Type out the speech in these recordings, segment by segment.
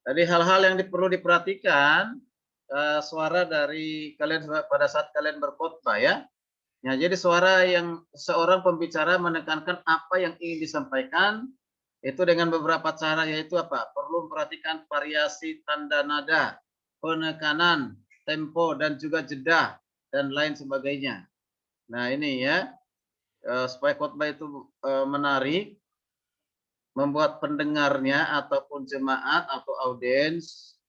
Jadi hal-hal yang perlu diperhatikan suara dari kalian pada saat kalian berkhotbah ya. Ya, jadi suara yang seorang pembicara menekankan apa yang ingin disampaikan itu dengan beberapa cara, yaitu apa? Perlu memperhatikan variasi tanda nada, penekanan, tempo dan juga jeda dan lain sebagainya. Nah, ini ya, supaya khotbah itu menarik, membuat pendengarnya ataupun jemaat atau audiens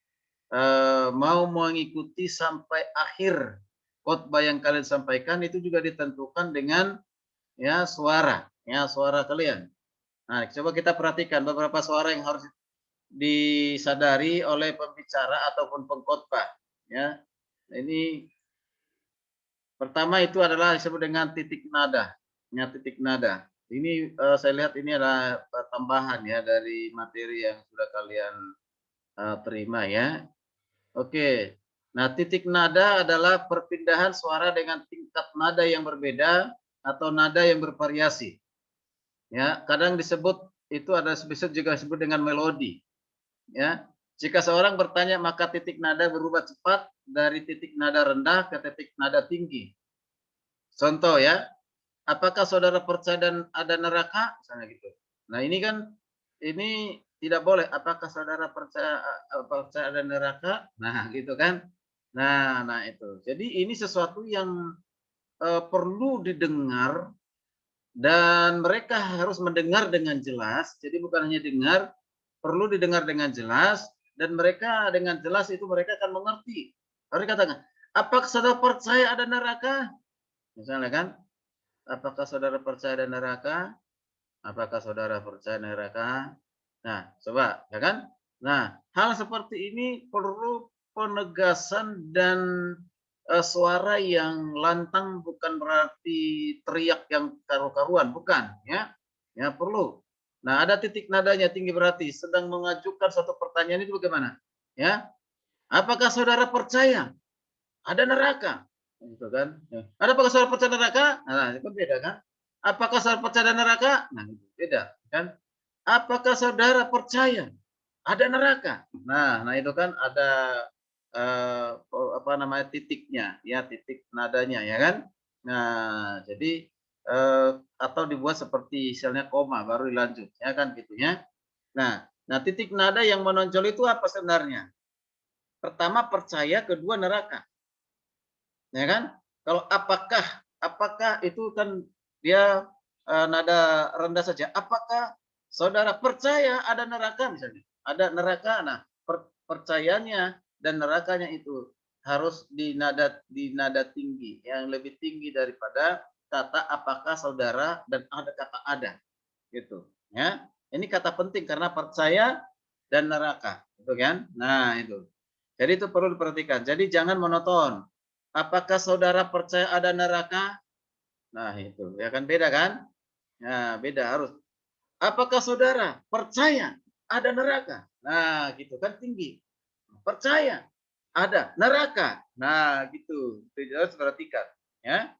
mau mengikuti sampai akhir khotbah yang kalian sampaikan, itu juga ditentukan dengan ya suara kalian. Nah, coba kita perhatikan beberapa suara yang harus disadari oleh pembicara ataupun pengkhotbah ya. Ini pertama itu adalah disebut dengan titik nada. Ya, titik nada. Ini saya lihat ini adalah tambahan ya dari materi yang sudah kalian terima ya. Oke. Nah, titik nada adalah perpindahan suara dengan tingkat nada yang berbeda atau nada yang bervariasi. Ya, kadang disebut itu ada juga disebut dengan melodi. Ya, jika seorang bertanya maka titik nada berubah cepat dari titik nada rendah ke titik nada tinggi. Contoh ya, apakah saudara percaya dan ada neraka? Misalnya gitu. Nah ini kan ini tidak boleh. Apakah saudara percaya ada neraka? Nah gitu kan. Nah itu. Jadi ini sesuatu yang perlu didengar dan mereka harus mendengar dengan jelas. Jadi bukan hanya dengar, perlu didengar dengan jelas dan mereka dengan jelas itu mereka akan mengerti. Harus katakan, apakah saudara percaya ada neraka? Misalnya kan, apakah saudara percaya ada neraka? Apakah saudara percaya neraka? Nah, coba, ya kan? Nah, hal seperti ini perlu penegasan dan suara yang lantang, bukan berarti teriak yang karu-karuan, bukan, ya. Ya, perlu. Nah, ada titik nadanya tinggi berarti sedang mengajukan satu pertanyaan itu bagaimana? Ya. Apakah saudara percaya ada neraka? Gitu kan. Ya. Apakah saudara percaya neraka? Nah, itu beda kan? Apakah saudara percaya ada neraka? Nah, itu beda kan? Apakah saudara percaya ada neraka? Nah itu kan ada apa namanya titiknya, ya titik nadanya, ya kan? Nah, jadi atau dibuat seperti misalnya koma baru dilanjut, ya kan gitu ya. Nah, titik nada yang menonjol itu apa sebenarnya? Pertama percaya, kedua neraka, ya kan? Kalau apakah itu kan dia nada rendah saja. Apakah saudara percaya ada neraka misalnya? Ada neraka. Nah, percayanya dan nerakanya itu harus di nada tinggi yang lebih tinggi daripada kata apakah saudara dan ada kata ada gitu ya. Ini kata penting karena percaya dan neraka, gitu kan? Nah, itu. Jadi itu perlu diperhatikan. Jadi jangan monoton. Apakah saudara percaya ada neraka? Nah, itu. Ya kan beda kan? Nah, beda harus. Apakah saudara percaya ada neraka? Nah, gitu kan tinggi. Percaya ada neraka. Nah, gitu. Itu harus perhatikan, ya.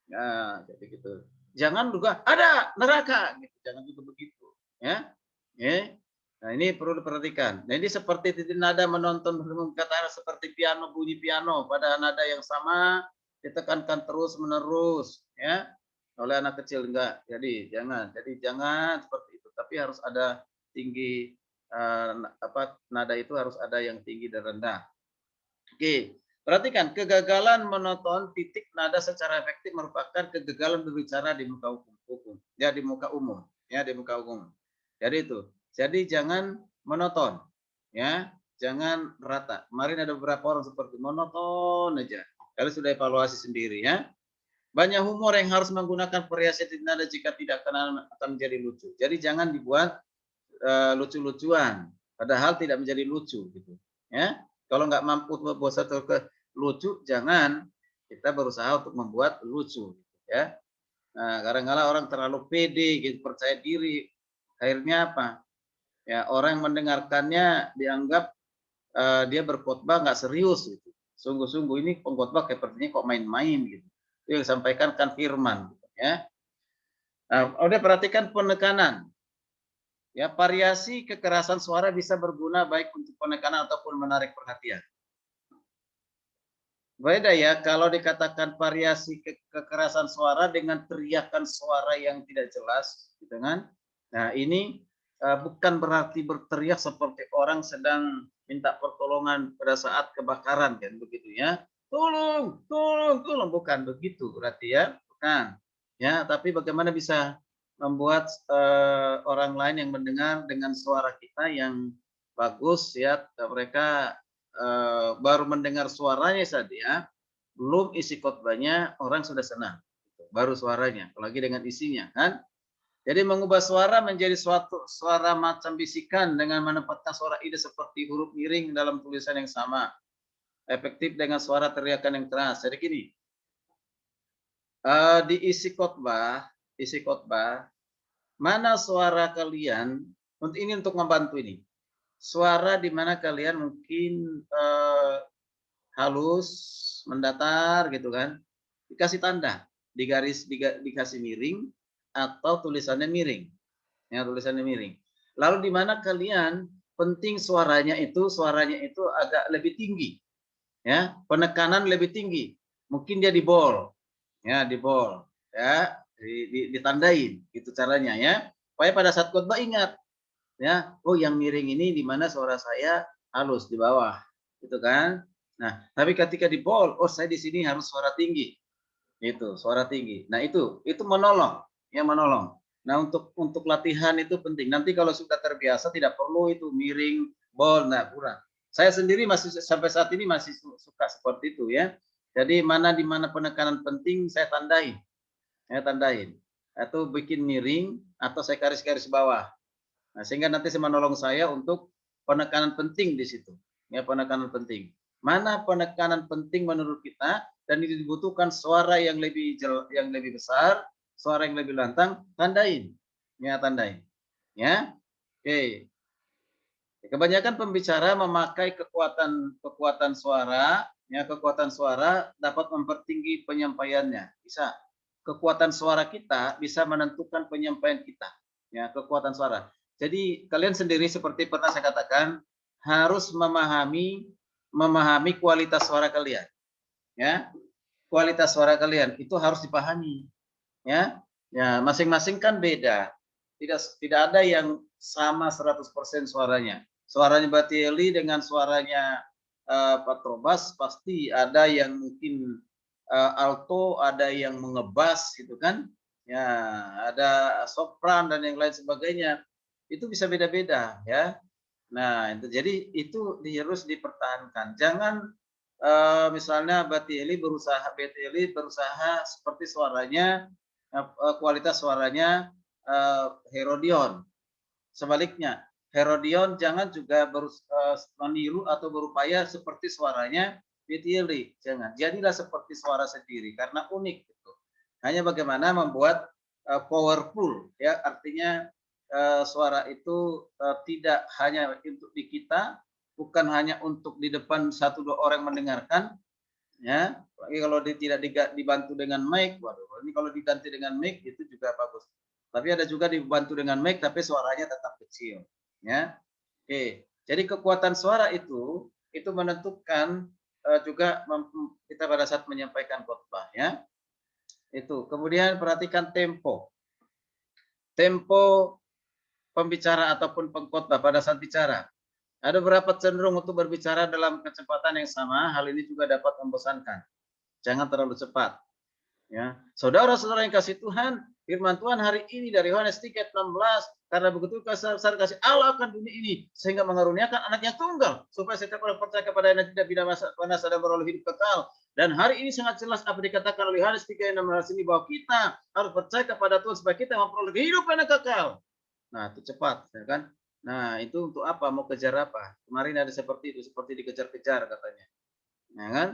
Nah, jadi gitu. Jangan juga ada neraka gitu. Jangan juga begitu, ya. Ya. Nah, ini perlu diperhatikan. Nah, ini seperti titik nada menonton kata seperti piano, bunyi piano pada nada yang sama ditekankan terus menerus ya oleh anak kecil enggak. Jadi jangan seperti itu. Tapi harus ada tinggi nada itu harus ada yang tinggi dan rendah. Oke. Perhatikan, kegagalan menonton titik nada secara efektif merupakan kegagalan berbicara di muka hukum. Ya, di muka umum. Ya, di muka umum. Jadi itu. Jadi jangan monoton. Ya, jangan rata. Kemarin ada beberapa orang seperti monoton aja. Kalian sudah evaluasi sendiri ya. Banyak humor yang harus menggunakan variasi titik nada jika tidak akan menjadi lucu. Jadi jangan dibuat lucu-lucuan. Padahal tidak menjadi lucu gitu. Ya. Kalau nggak mampu membuat satu lucu, jangan kita berusaha untuk membuat lucu, ya. Nah, kadang-kadang orang terlalu pede, gitu, percaya diri, akhirnya apa? Ya, orang yang mendengarkannya dianggap dia berkhotbah nggak serius, gitu. Sungguh-sungguh ini pengkhotbah sepertinya kok main-main, gitu. Itu yang disampaikan kan firman, gitu, ya. Nah, udah perhatikan penekanan, Ya, variasi kekerasan suara bisa berguna baik untuk penekanan ataupun menarik perhatian. Beda ya kalau dikatakan variasi kekerasan suara dengan teriakan suara yang tidak jelas, gitu kan? Nah, ini bukan berarti berteriak seperti orang sedang minta pertolongan pada saat kebakaran kan begitu ya. Tolong, tolong, tolong, bukan begitu berarti ya, bukan. Ya, tapi bagaimana bisa membuat orang lain yang mendengar dengan suara kita yang bagus ya, mereka baru mendengar suaranya saja, belum isi khotbahnya orang sudah senang. Baru suaranya, apalagi dengan isinya kan. Jadi mengubah suara menjadi suatu suara macam bisikan dengan menempatkan suara ide seperti huruf miring dalam tulisan yang sama. Efektif dengan suara teriakan yang keras. Jadi gini, di isi khotbah, mana suara kalian, ini untuk membantu ini. Suara di mana kalian mungkin halus, mendatar gitu kan, dikasih tanda, dikasih miring atau tulisannya miring, ya tulisannya miring. Lalu di mana kalian penting suaranya itu agak lebih tinggi, ya penekanan lebih tinggi, mungkin dia di bol, ya ditandain, gitu caranya ya, supaya pada saat khotbah ingat, ya oh yang miring ini di mana suara saya halus di bawah, gitu kan. Nah, tapi ketika di bol, oh saya di sini harus suara tinggi. Itu, suara tinggi. Nah, itu menolong, ya menolong. Nah, untuk latihan itu penting. Nanti kalau sudah terbiasa tidak perlu itu miring, bol, nah kurang. Saya sendiri masih sampai saat ini masih suka seperti itu ya. Jadi di mana penekanan penting saya tandain. Saya tandain. Atau bikin miring atau saya garis-garis bawah. Nah, sehingga nanti menolong saya untuk penekanan penting di situ. Ya, penekanan penting. Mana penekanan penting menurut kita dan ini dibutuhkan suara yang lebih besar, suara yang lebih lantang, tandain. Ya, tandain. Ya. Oke. Kebanyakan pembicara memakai kekuatan suara, ya kekuatan suara dapat mempertinggi penyampaiannya. Bisa. Kekuatan suara kita bisa menentukan penyampaian kita. Ya, kekuatan suara. Jadi kalian sendiri seperti pernah saya katakan harus memahami kualitas suara kalian. Ya, kualitas suara kalian itu harus dipahami. Ya, ya masing-masing kan beda. Tidak ada yang sama 100% suaranya. Suaranya Batieli dengan suaranya Pak Trobas pasti ada yang mungkin alto, ada yang mengebas gitu kan. Ya, ada sopran dan yang lain sebagainya. Itu bisa beda-beda ya. Nah, jadi itu harus dipertahankan. Jangan misalnya Batieli berusaha seperti suaranya kualitas suaranya Herodion. Sebaliknya, Herodion jangan juga meniru atau berupaya seperti suaranya Betieli. Jangan. Jadilah seperti suara sendiri karena unik gitu. Hanya bagaimana membuat powerful ya, artinya suara itu tidak hanya untuk di kita, bukan hanya untuk di depan 1-2 orang mendengarkan, ya. Lagi kalau tidak dibantu dengan mic, waduh, ini kalau diganti dengan mic itu juga bagus. Tapi ada juga dibantu dengan mic tapi suaranya tetap kecil, ya. Oke. Jadi kekuatan suara itu menentukan juga kita pada saat menyampaikan khotbah, ya. Itu. Kemudian perhatikan tempo. Tempo pembicara ataupun pengkhotbah pada saat bicara. Ada beberapa cenderung untuk berbicara dalam kecepatan yang sama, hal ini juga dapat membosankan. Jangan terlalu cepat. Ya, saudara-saudara yang kasih Tuhan, firman Tuhan hari ini dari Yohanes 3:16, karena begitu besar kasih Allah akan dunia ini sehingga mengaruniakan anaknya tunggal supaya setiap orang percaya kepadanya tidak binasa dan beroleh hidup kekal. Dan hari ini sangat jelas apa dikatakan oleh Yohanes 3:16 ini bahwa kita harus percaya kepada Tuhan supaya kita memperoleh hidup yang kekal. Nah, itu cepat, ya kan? Nah, itu untuk apa? Mau kejar apa? Kemarin ada seperti itu, seperti dikejar-kejar katanya. Ya kan?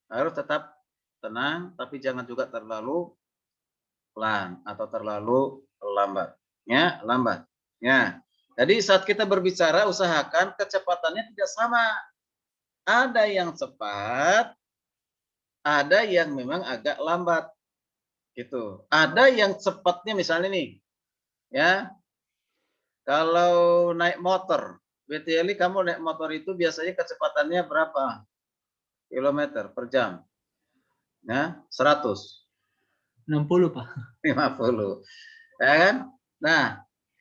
Harus tetap tenang, tapi jangan juga terlalu pelan atau terlalu lambat. Ya, lambat. Ya. Jadi saat kita berbicara, usahakan kecepatannya tidak sama. Ada yang cepat, ada yang memang agak lambat. Gitu. Ada yang cepatnya misalnya nih, ya. Kalau naik motor, BTL kamu naik motor itu biasanya kecepatannya berapa kilometer per jam? Ya, 100. 60, Pak. 50. Ya kan? Nah,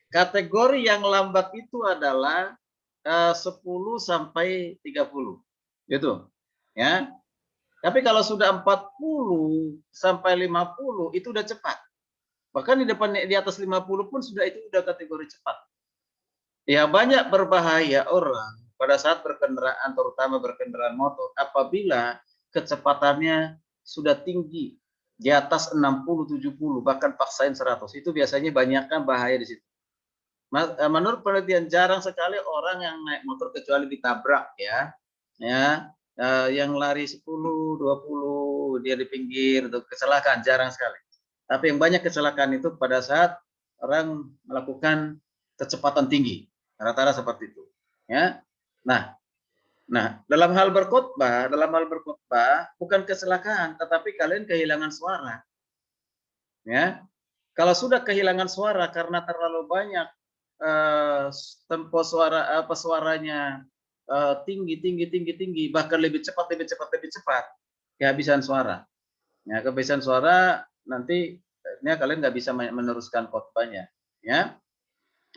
kategori yang lambat itu adalah 10 sampai 30. Gitu. Ya. Tapi kalau sudah 40 sampai 50 itu udah cepat. Bahkan di depan di atas 50 pun sudah itu udah kategori cepat. Ya, banyak berbahaya orang pada saat berkendaraan, terutama berkendaraan motor, apabila kecepatannya sudah tinggi di atas 60, 70, bahkan paksain 100. Itu biasanya banyakkan bahaya di situ. Menurut penelitian jarang sekali orang yang naik motor kecuali ditabrak ya. Ya, yang lari 10, 20 dia di pinggir untuk kecelakaan jarang sekali. Tapi yang banyak kecelakaan itu pada saat orang melakukan kecepatan tinggi. Rata-rata seperti itu. Ya. Nah, dalam hal berkhotbah bukan kecelakaan, tetapi kalian kehilangan suara. Ya. Kalau sudah kehilangan suara karena terlalu banyak tempo suara suaranya tinggi, bahkan lebih cepat, kehabisan suara. Ya, kehabisan suara nanti kalian nggak bisa meneruskan khotbahnya. Ya.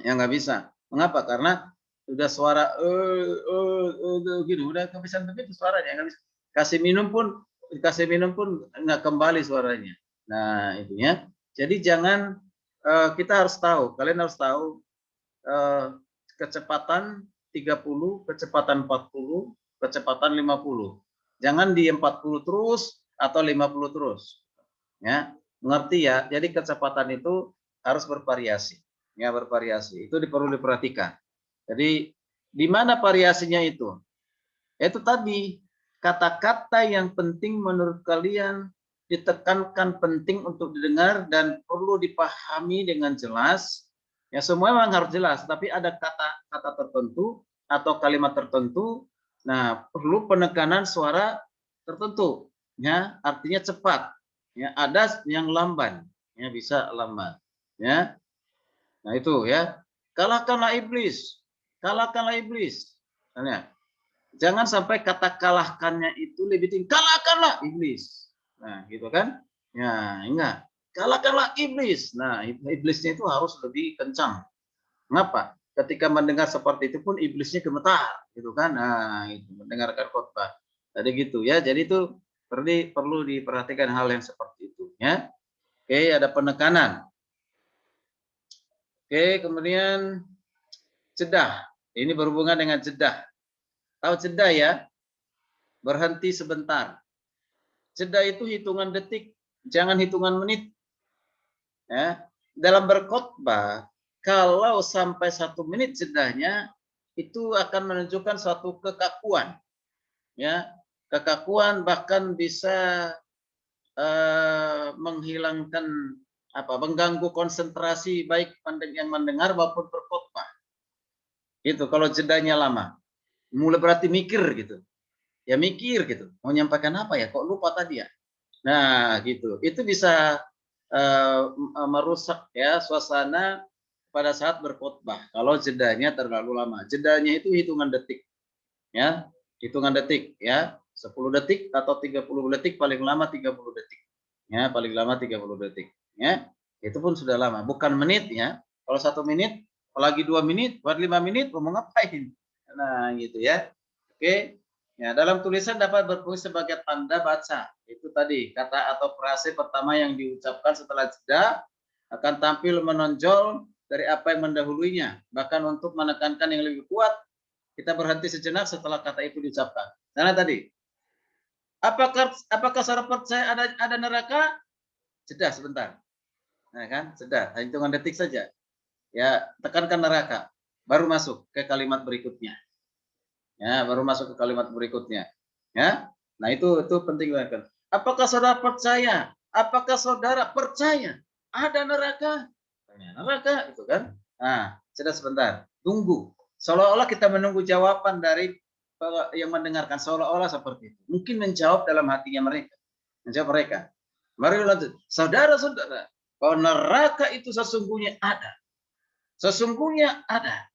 Ya nggak bisa. Mengapa? Karena udah suara gitu, udah kehabisan begitu suaranya, nggak bisa. Kasih minum pun nggak kembali suaranya. Nah, itu ya. Jadi jangan kita harus tahu, kalian harus tahu kecepatan 30, kecepatan 40, kecepatan 50. Jangan di 40 terus atau 50 terus. Ya, mengerti ya? Jadi kecepatan itu harus bervariasi. Ya, bervariasi. Itu perlu diperhatikan. Jadi di mana variasinya itu? Itu tadi kata-kata yang penting menurut kalian ditekankan penting untuk didengar dan perlu dipahami dengan jelas. Ya semua memang harus jelas, tapi ada kata-kata tertentu atau kalimat tertentu. Nah, perlu penekanan suara tertentu. Ya, artinya cepat. Ya, ada yang lamban. Ya, bisa lamban. Ya. Nah, itu ya. Kalahkanlah iblis. Kalahkanlah iblis. Misalnya, jangan sampai kata kalahkannya itu lebih tinggi. Kalahkanlah iblis. Nah, gitu kan? Ya, enggak. Kalahkanlah iblis. Nah, iblisnya itu harus lebih kencang. Mengapa? Ketika mendengar seperti itu pun iblisnya gemetar, gitu kan? Nah, itu mendengarkan khotbah. Jadi gitu ya. Jadi itu perlu diperhatikan hal yang seperti itu ya. Oke, ada penekanan. Oke, kemudian jeda. Ini berhubungan dengan jeda. Tahu jeda ya? Berhenti sebentar. Jeda itu hitungan detik, jangan hitungan menit. Ya. Dalam berkhotbah, kalau sampai 1 menit jedanya, itu akan menunjukkan suatu kekakuan. Ya, kekakuan bahkan bisa menghilangkan mengganggu konsentrasi baik yang mendengar maupun berkhotbah. Itu kalau jedanya lama. Mulai berarti mikir gitu. Ya mikir gitu. Mau nyampaikan apa ya? Kok lupa tadi ya? Nah, gitu. Itu bisa merusak ya suasana pada saat berkhotbah kalau jedanya terlalu lama. Jedanya itu hitungan detik. Ya, hitungan detik ya. 10 detik atau 30 detik, paling lama 30 detik. Ya, paling lama 30 detik. Ya, itu pun sudah lama. Bukan menit ya. Kalau 1 menit, apalagi 2 menit, buat 5 menit, mau ngapain? Nah, gitu ya. Oke. Ya, dalam tulisan dapat berfungsi sebagai tanda baca. Itu tadi kata atau frase pertama yang diucapkan setelah jeda akan tampil menonjol dari apa yang mendahuluinya. Bahkan untuk menekankan yang lebih kuat, kita berhenti sejenak setelah kata itu diucapkan. Karena tadi, apakah saudara percaya ada neraka? Jeda sebentar. Nah, kan? Jeda, hitungan detik saja. Ya, tekankan neraka. Baru masuk ke kalimat berikutnya. Ya, baru masuk ke kalimat berikutnya. Ya. Nah, itu penting banget. Apakah saudara percaya? Apakah saudara percaya ada neraka? Neraka itu kan. Nah, sudah sebentar. Tunggu. Seolah-olah kita menunggu jawaban dari yang mendengarkan, seolah-olah seperti itu. Mungkin menjawab dalam hatinya mereka. Menjawab mereka. Mari lanjut. Saudara-saudara, bahwa neraka itu sesungguhnya ada. Sesungguhnya ada.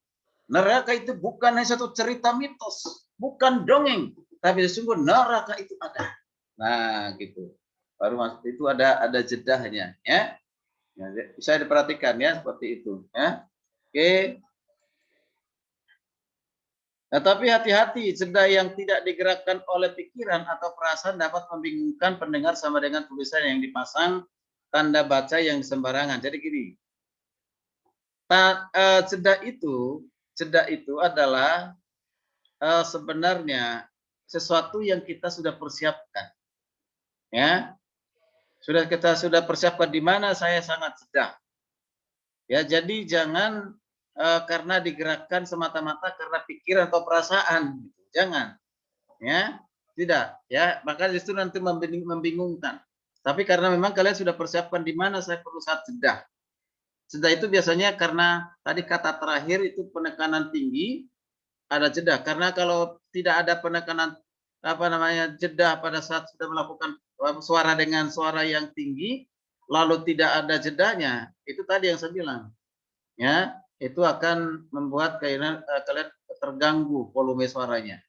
Neraka itu bukan hanya satu cerita mitos, bukan dongeng, tapi sesungguhnya neraka itu ada. Nah, gitu. Baru itu ada jedahnya, ya. Ya, bisa diperhatikan ya seperti itu, ya. Oke. Nah, tapi hati-hati, jeda yang tidak digerakkan oleh pikiran atau perasaan dapat membingungkan pendengar sama dengan tulisan yang dipasang tanda baca yang sembarangan. Jadi gini, jeda itu adalah sebenarnya sesuatu yang kita sudah persiapkan, ya. Sudah persiapkan di mana saya sangat jeda. Ya, jadi jangan karena digerakkan semata-mata karena pikiran atau perasaan, gitu. Jangan. Ya, tidak, ya, maka justru nanti membingungkan. Tapi karena memang kalian sudah persiapkan di mana saya perlu saat jeda. Jeda itu biasanya karena tadi kata terakhir itu penekanan tinggi, ada jeda. Karena kalau tidak ada penekanan apa namanya jeda pada saat sudah melakukan suara dengan suara yang tinggi, lalu tidak ada jedanya, itu tadi yang saya bilang, ya, itu akan membuat kalian terganggu volume suaranya.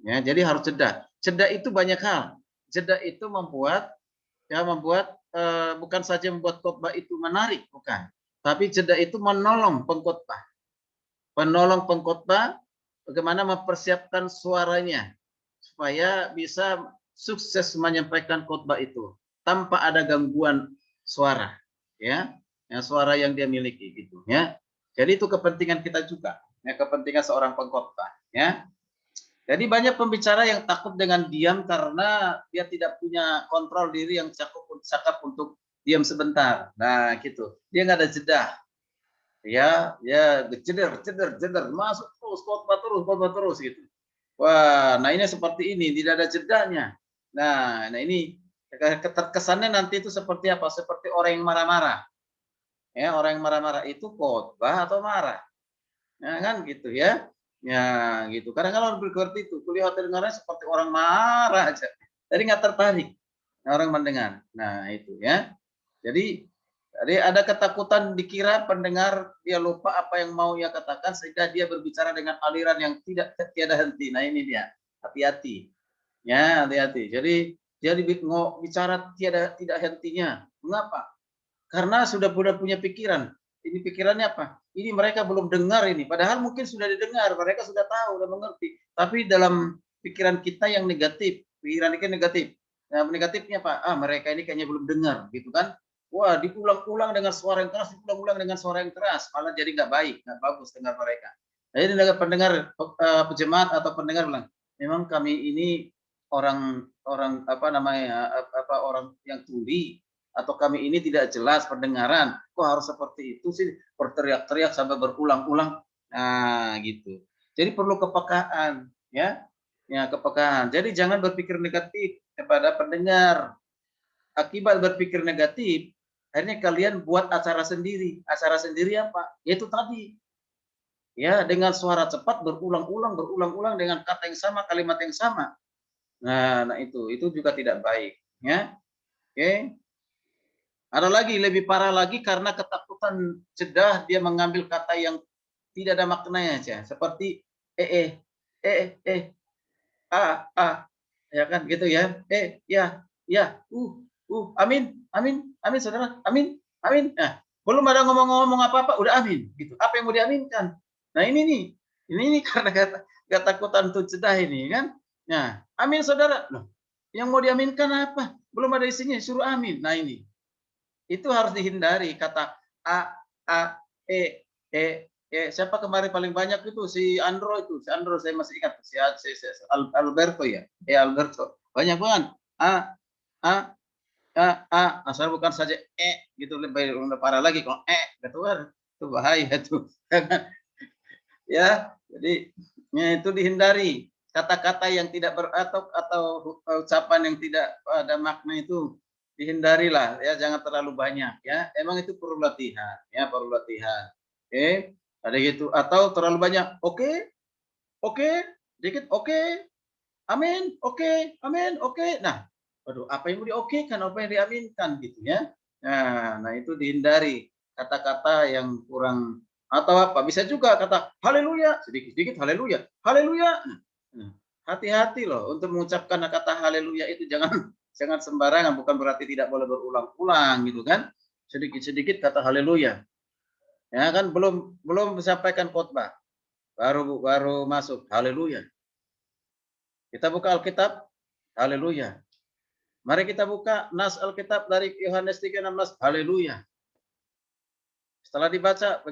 Ya, jadi harus jeda. Jeda itu banyak hal. Jeda itu membuat bukan saja membuat khotbah itu menarik, bukan. Tapi jeda itu menolong pengkhotbah. Menolong pengkhotbah bagaimana mempersiapkan suaranya supaya bisa sukses menyampaikan khotbah itu tanpa ada gangguan suara, ya. Ya, suara yang dia miliki gitu, ya. Jadi itu kepentingan kita juga, ya, kepentingan seorang pengkhotbah, ya. Jadi banyak pembicara yang takut dengan diam karena dia tidak punya kontrol diri yang cakap untuk diam sebentar. Nah, gitu. Dia nggak ada jeda. Ya, jeder, masuk terus, khotbah terus gitu. Wah, nah ini seperti ini, tidak ada jedanya. Nah ini kesannya nanti itu seperti apa? Seperti orang yang marah-marah. Ya, orang yang marah-marah itu khotbah atau marah. Ya kan gitu ya. Ya gitu. Kadang-kadang orang seperti itu, kuliah dengarnya seperti orang marah aja. Jadi nggak tertarik orang mendengar. Nah itu ya. Jadi ada ketakutan dikira pendengar dia lupa apa yang mau ia katakan sehingga dia berbicara dengan aliran yang tiada henti. Nah ini dia. Hati-hati. Ya, hati-hati. Jadi dia bicara tidak hentinya. Mengapa? Karena sudah punya pikiran. Ini pikirannya apa? Ini mereka belum dengar ini. Padahal mungkin sudah didengar, mereka sudah tahu, sudah mengerti. Tapi dalam pikiran kita yang negatif, pikiran kita negatif. Nah, negatifnya apa? Mereka ini kayaknya belum dengar, gitu kan? Wah, diulang-ulang dengan suara yang keras, diulang-ulang dengan suara yang keras, malah jadi nggak baik, nggak bagus dengar mereka. Nah, jadi pendengar pejemaat atau pendengar bilang, memang kami ini orang apa namanya orang yang tuli, atau kami ini tidak jelas pendengaran, kok harus seperti itu sih, berteriak-teriak sampai berulang-ulang. Nah, gitu. Jadi perlu kepekaan, ya. Ya, kepekaan. Jadi jangan berpikir negatif kepada pendengar. Akibat berpikir negatif, akhirnya kalian buat acara sendiri. Acara sendiri apa? Yaitu tadi. Ya, dengan suara cepat berulang-ulang dengan kata yang sama, kalimat yang sama. Nah itu juga tidak baik, ya. Oke. Ada lagi lebih parah lagi karena ketakutan jeda dia mengambil kata yang tidak ada maknanya aja. Seperti eh eh eh ya kan gitu ya. Ya, amin, amin, amin saudara, amin, amin. Nah, belum ada ngomong-ngomong apa-apa udah amin gitu. Apa yang mau diaminkan? Nah, ini nih. Ini karena ketakutan tuh jeda ini kan. Nah, amin saudara. Loh, yang mau diaminkan apa? Belum ada isinya, suruh amin. Nah, ini. Itu harus dihindari kata a a siapa kemarin paling banyak itu si Andro saya masih ingat si Alberto ya Alberto banyak banget a a asal bukan saja gitu lebih parah lagi kalau gitu kan itu bahaya tuh ya jadi ya, itu dihindari kata-kata yang tidak atau ucapan yang tidak ada makna itu dihindarilah ya jangan terlalu banyak ya emang itu perlu latihan ya perlu latihan oke ada gitu atau terlalu banyak oke dikit oke amin oke nah waduh apa yang mau diokekan apa yang diaminkan gitu ya nah itu dihindari kata-kata yang kurang Atau apa? Bisa juga kata haleluya, sedikit-sedikit haleluya, haleluya. Nah, hati-hati loh untuk mengucapkan kata haleluya itu, jangan jangan sembarangan, bukan berarti tidak boleh berulang-ulang gitu kan. Sedikit-sedikit kata haleluya. Ya kan, belum menyampaikan khotbah, baru baru masuk haleluya. Kita buka Alkitab, haleluya. Mari kita buka nas Alkitab dari Yohanes 3:16, haleluya. Setelah dibaca,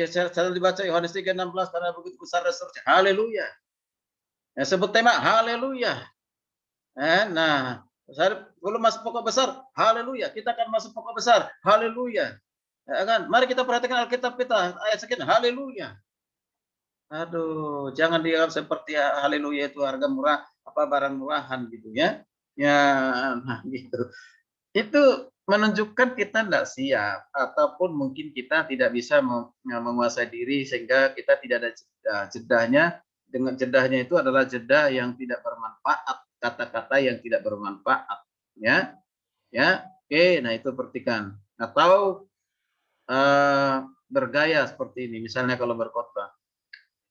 setelah dibaca Yohanes 3:16, karena begitu besar dan seterusnya, haleluya. Ya, sebut tema, haleluya. Nah, belum masuk pokok besar, haleluya. Kita akan masuk pokok besar, haleluya. Ya kan? Mari kita perhatikan Alkitab kita, ayat sekian, haleluya. Aduh, jangan dianggap seperti haleluya itu harga murah, apa barang murahan gitu ya. Ya, nah gitu. Itu menunjukkan kita tidak siap, ataupun mungkin kita tidak bisa menguasai diri sehingga kita tidak ada jedahnya. Dengan jedahnya itu adalah jeda yang tidak bermanfaat, kata-kata yang tidak bermanfaat, ya, ya. Oke, nah itu perhatikan. Atau bergaya seperti ini, misalnya kalau berkhotbah,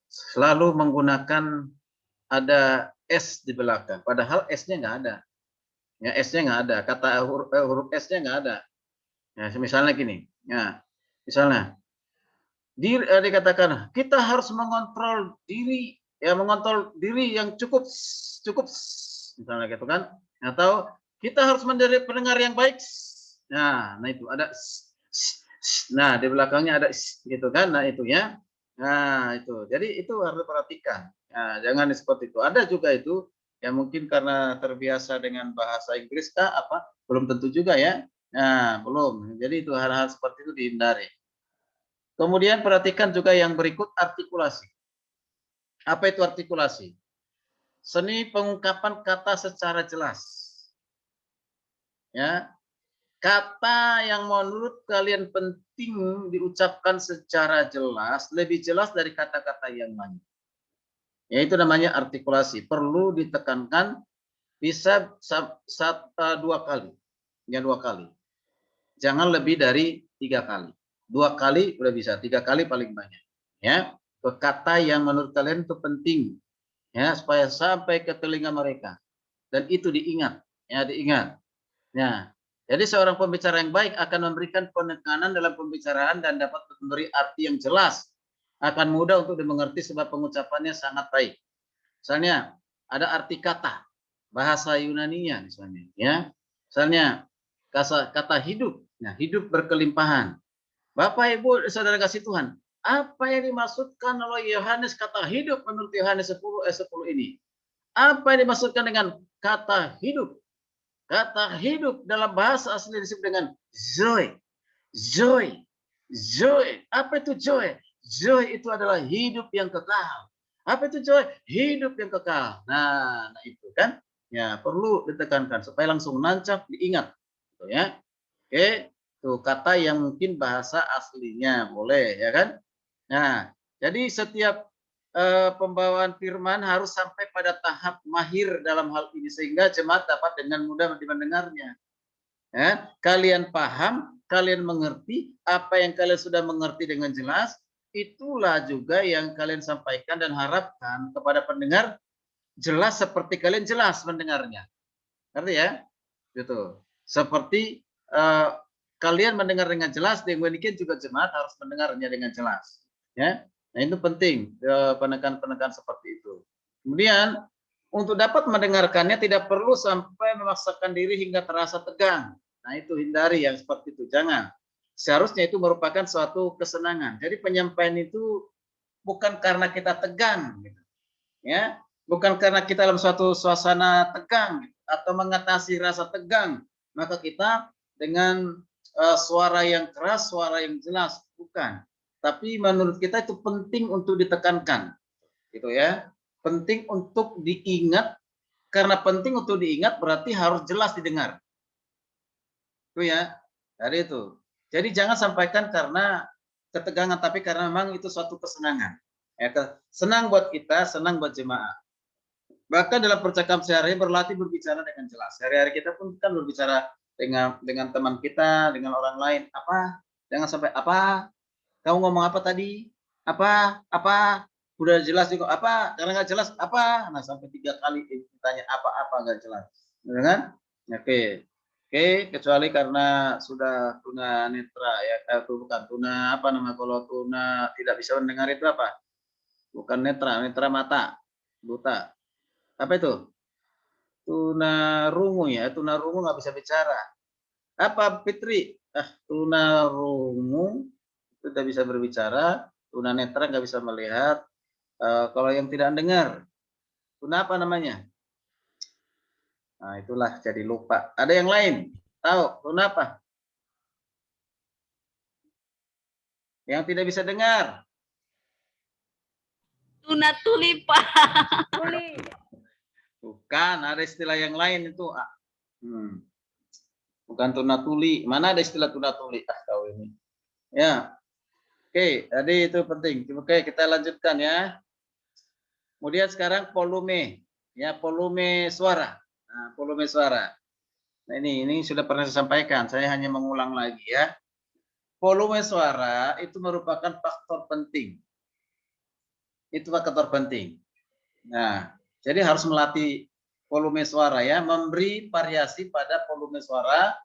selalu menggunakan ada S di belakang, padahal S-nya nggak ada. Ya, S-nya nggak ada, kata huruf S-nya nggak ada. Ya, misalnya gini, ya, misalnya dikatakan kita harus mengontrol diri, ya, mengontrol diri yang cukup, misalnya gitu kan, atau kita harus menjadi pendengar yang baik. Nah itu ada, nah di belakangnya ada gitu kan, nah itu ya, nah itu, jadi itu harus diperhatikan. Nah, jangan seperti itu. Ada juga itu yang mungkin karena terbiasa dengan bahasa Inggris kah apa, belum tentu juga ya. Nah, belum. Jadi itu hal-hal seperti itu dihindari. Kemudian perhatikan juga yang berikut, artikulasi. Apa itu artikulasi? Seni pengungkapan kata secara jelas. Ya, kata yang menurut kalian penting diucapkan secara jelas, lebih jelas dari kata-kata yang lain. Ya, itu namanya artikulasi. Perlu ditekankan, bisa dua kali. Ya, dua kali. Jangan lebih dari 3 kali. 2 kali udah bisa, 3 kali paling banyak. Ya, kata yang menurut kalian itu penting, ya, supaya sampai ke telinga mereka dan itu diingat, ya, diingat. Nah, jadi seorang pembicara yang baik akan memberikan penekanan dalam pembicaraan dan dapat memberi arti yang jelas. Akan mudah untuk dimengerti sebab pengucapannya sangat baik. Misalnya ada arti kata, bahasa Yunaninya misalnya, ya. Misalnya kata hidup. Nah, hidup berkelimpahan. Bapak Ibu saudara kasih Tuhan, apa yang dimaksudkan oleh Yohanes kata hidup menurut Yohanes 10 ayat 10 ini? Apa yang dimaksudkan dengan kata hidup? Kata hidup dalam bahasa asli disebut dengan zoe. Zoe. Zoe. Apa itu zoe? Zoe itu adalah hidup yang kekal. Apa itu zoe? Hidup yang kekal. Nah itu kan, ya, perlu ditekankan supaya langsung nancap, diingat, gitu ya. Oke, tuh kata yang mungkin bahasa aslinya boleh, ya kan. Nah, jadi setiap pembawaan firman harus sampai pada tahap mahir dalam hal ini sehingga jemaat dapat dengan mudah mendengarnya. Ya, kalian paham, kalian mengerti apa yang kalian sudah mengerti dengan jelas, itulah juga yang kalian sampaikan dan harapkan kepada pendengar, jelas seperti kalian jelas mendengarnya. Ngerti ya? Gitu. Seperti kalian mendengar dengan jelas, demikian juga jemaat harus mendengarnya dengan jelas. Ya, nah itu penting, penekanan-penekanan seperti itu. Kemudian untuk dapat mendengarkannya tidak perlu sampai memaksakan diri hingga terasa tegang. Nah itu hindari yang seperti itu, jangan. Seharusnya itu merupakan suatu kesenangan. Jadi penyampaian itu bukan karena kita tegang, gitu. Ya, bukan karena kita dalam suatu suasana tegang atau mengatasi rasa tegang, maka kita dengan suara yang keras, suara yang jelas, bukan. Tapi menurut kita itu penting untuk ditekankan, gitu ya. Penting untuk diingat, karena penting untuk diingat berarti harus jelas didengar. Itu ya, dari itu. Jadi jangan sampaikan karena ketegangan, tapi karena memang itu suatu kesenangan. Ya, senang buat kita, senang buat jemaah. Bahkan dalam percakapan sehari berlatih berbicara dengan jelas. Hari-hari kita pun kan berbicara dengan teman kita, dengan orang lain. Apa? Jangan sampai apa? Kamu ngomong apa tadi? Apa? Udah jelas juga apa? Karena nggak jelas apa? Nah, sampai 3 kali ditanya apa-apa nggak jelas. Ya kan? Oke. Oke, kecuali karena sudah tuna netra ya, bukan tuna apa nama kalau tuna tidak bisa mendengar itu apa? Bukan netra, netra mata, buta. Apa itu? Tuna rungu ya, tuna rungu nggak bisa bicara. Apa Fitri? Tuna rungu tidak bisa berbicara, tuna netra nggak bisa melihat. Kalau yang tidak dengar, tuna apa namanya? Nah, itulah jadi lupa. Ada yang lain? Tahu tuna apa? Yang tidak bisa dengar. Tuna tuli, Pak. Tuli. Bukan, ada istilah yang lain itu. Bukan tuna tuli. Mana ada istilah tuna tuli? Tahu ini. Ya. Oke, jadi itu penting. Oke, kita lanjutkan ya. Kemudian sekarang volume. Ya, volume suara. Nah, volume suara. Nah, ini sudah pernah saya sampaikan. Saya hanya mengulang lagi ya. Volume suara itu merupakan faktor penting. Itu faktor penting. Nah, jadi harus melatih volume suara ya, memberi variasi pada volume suara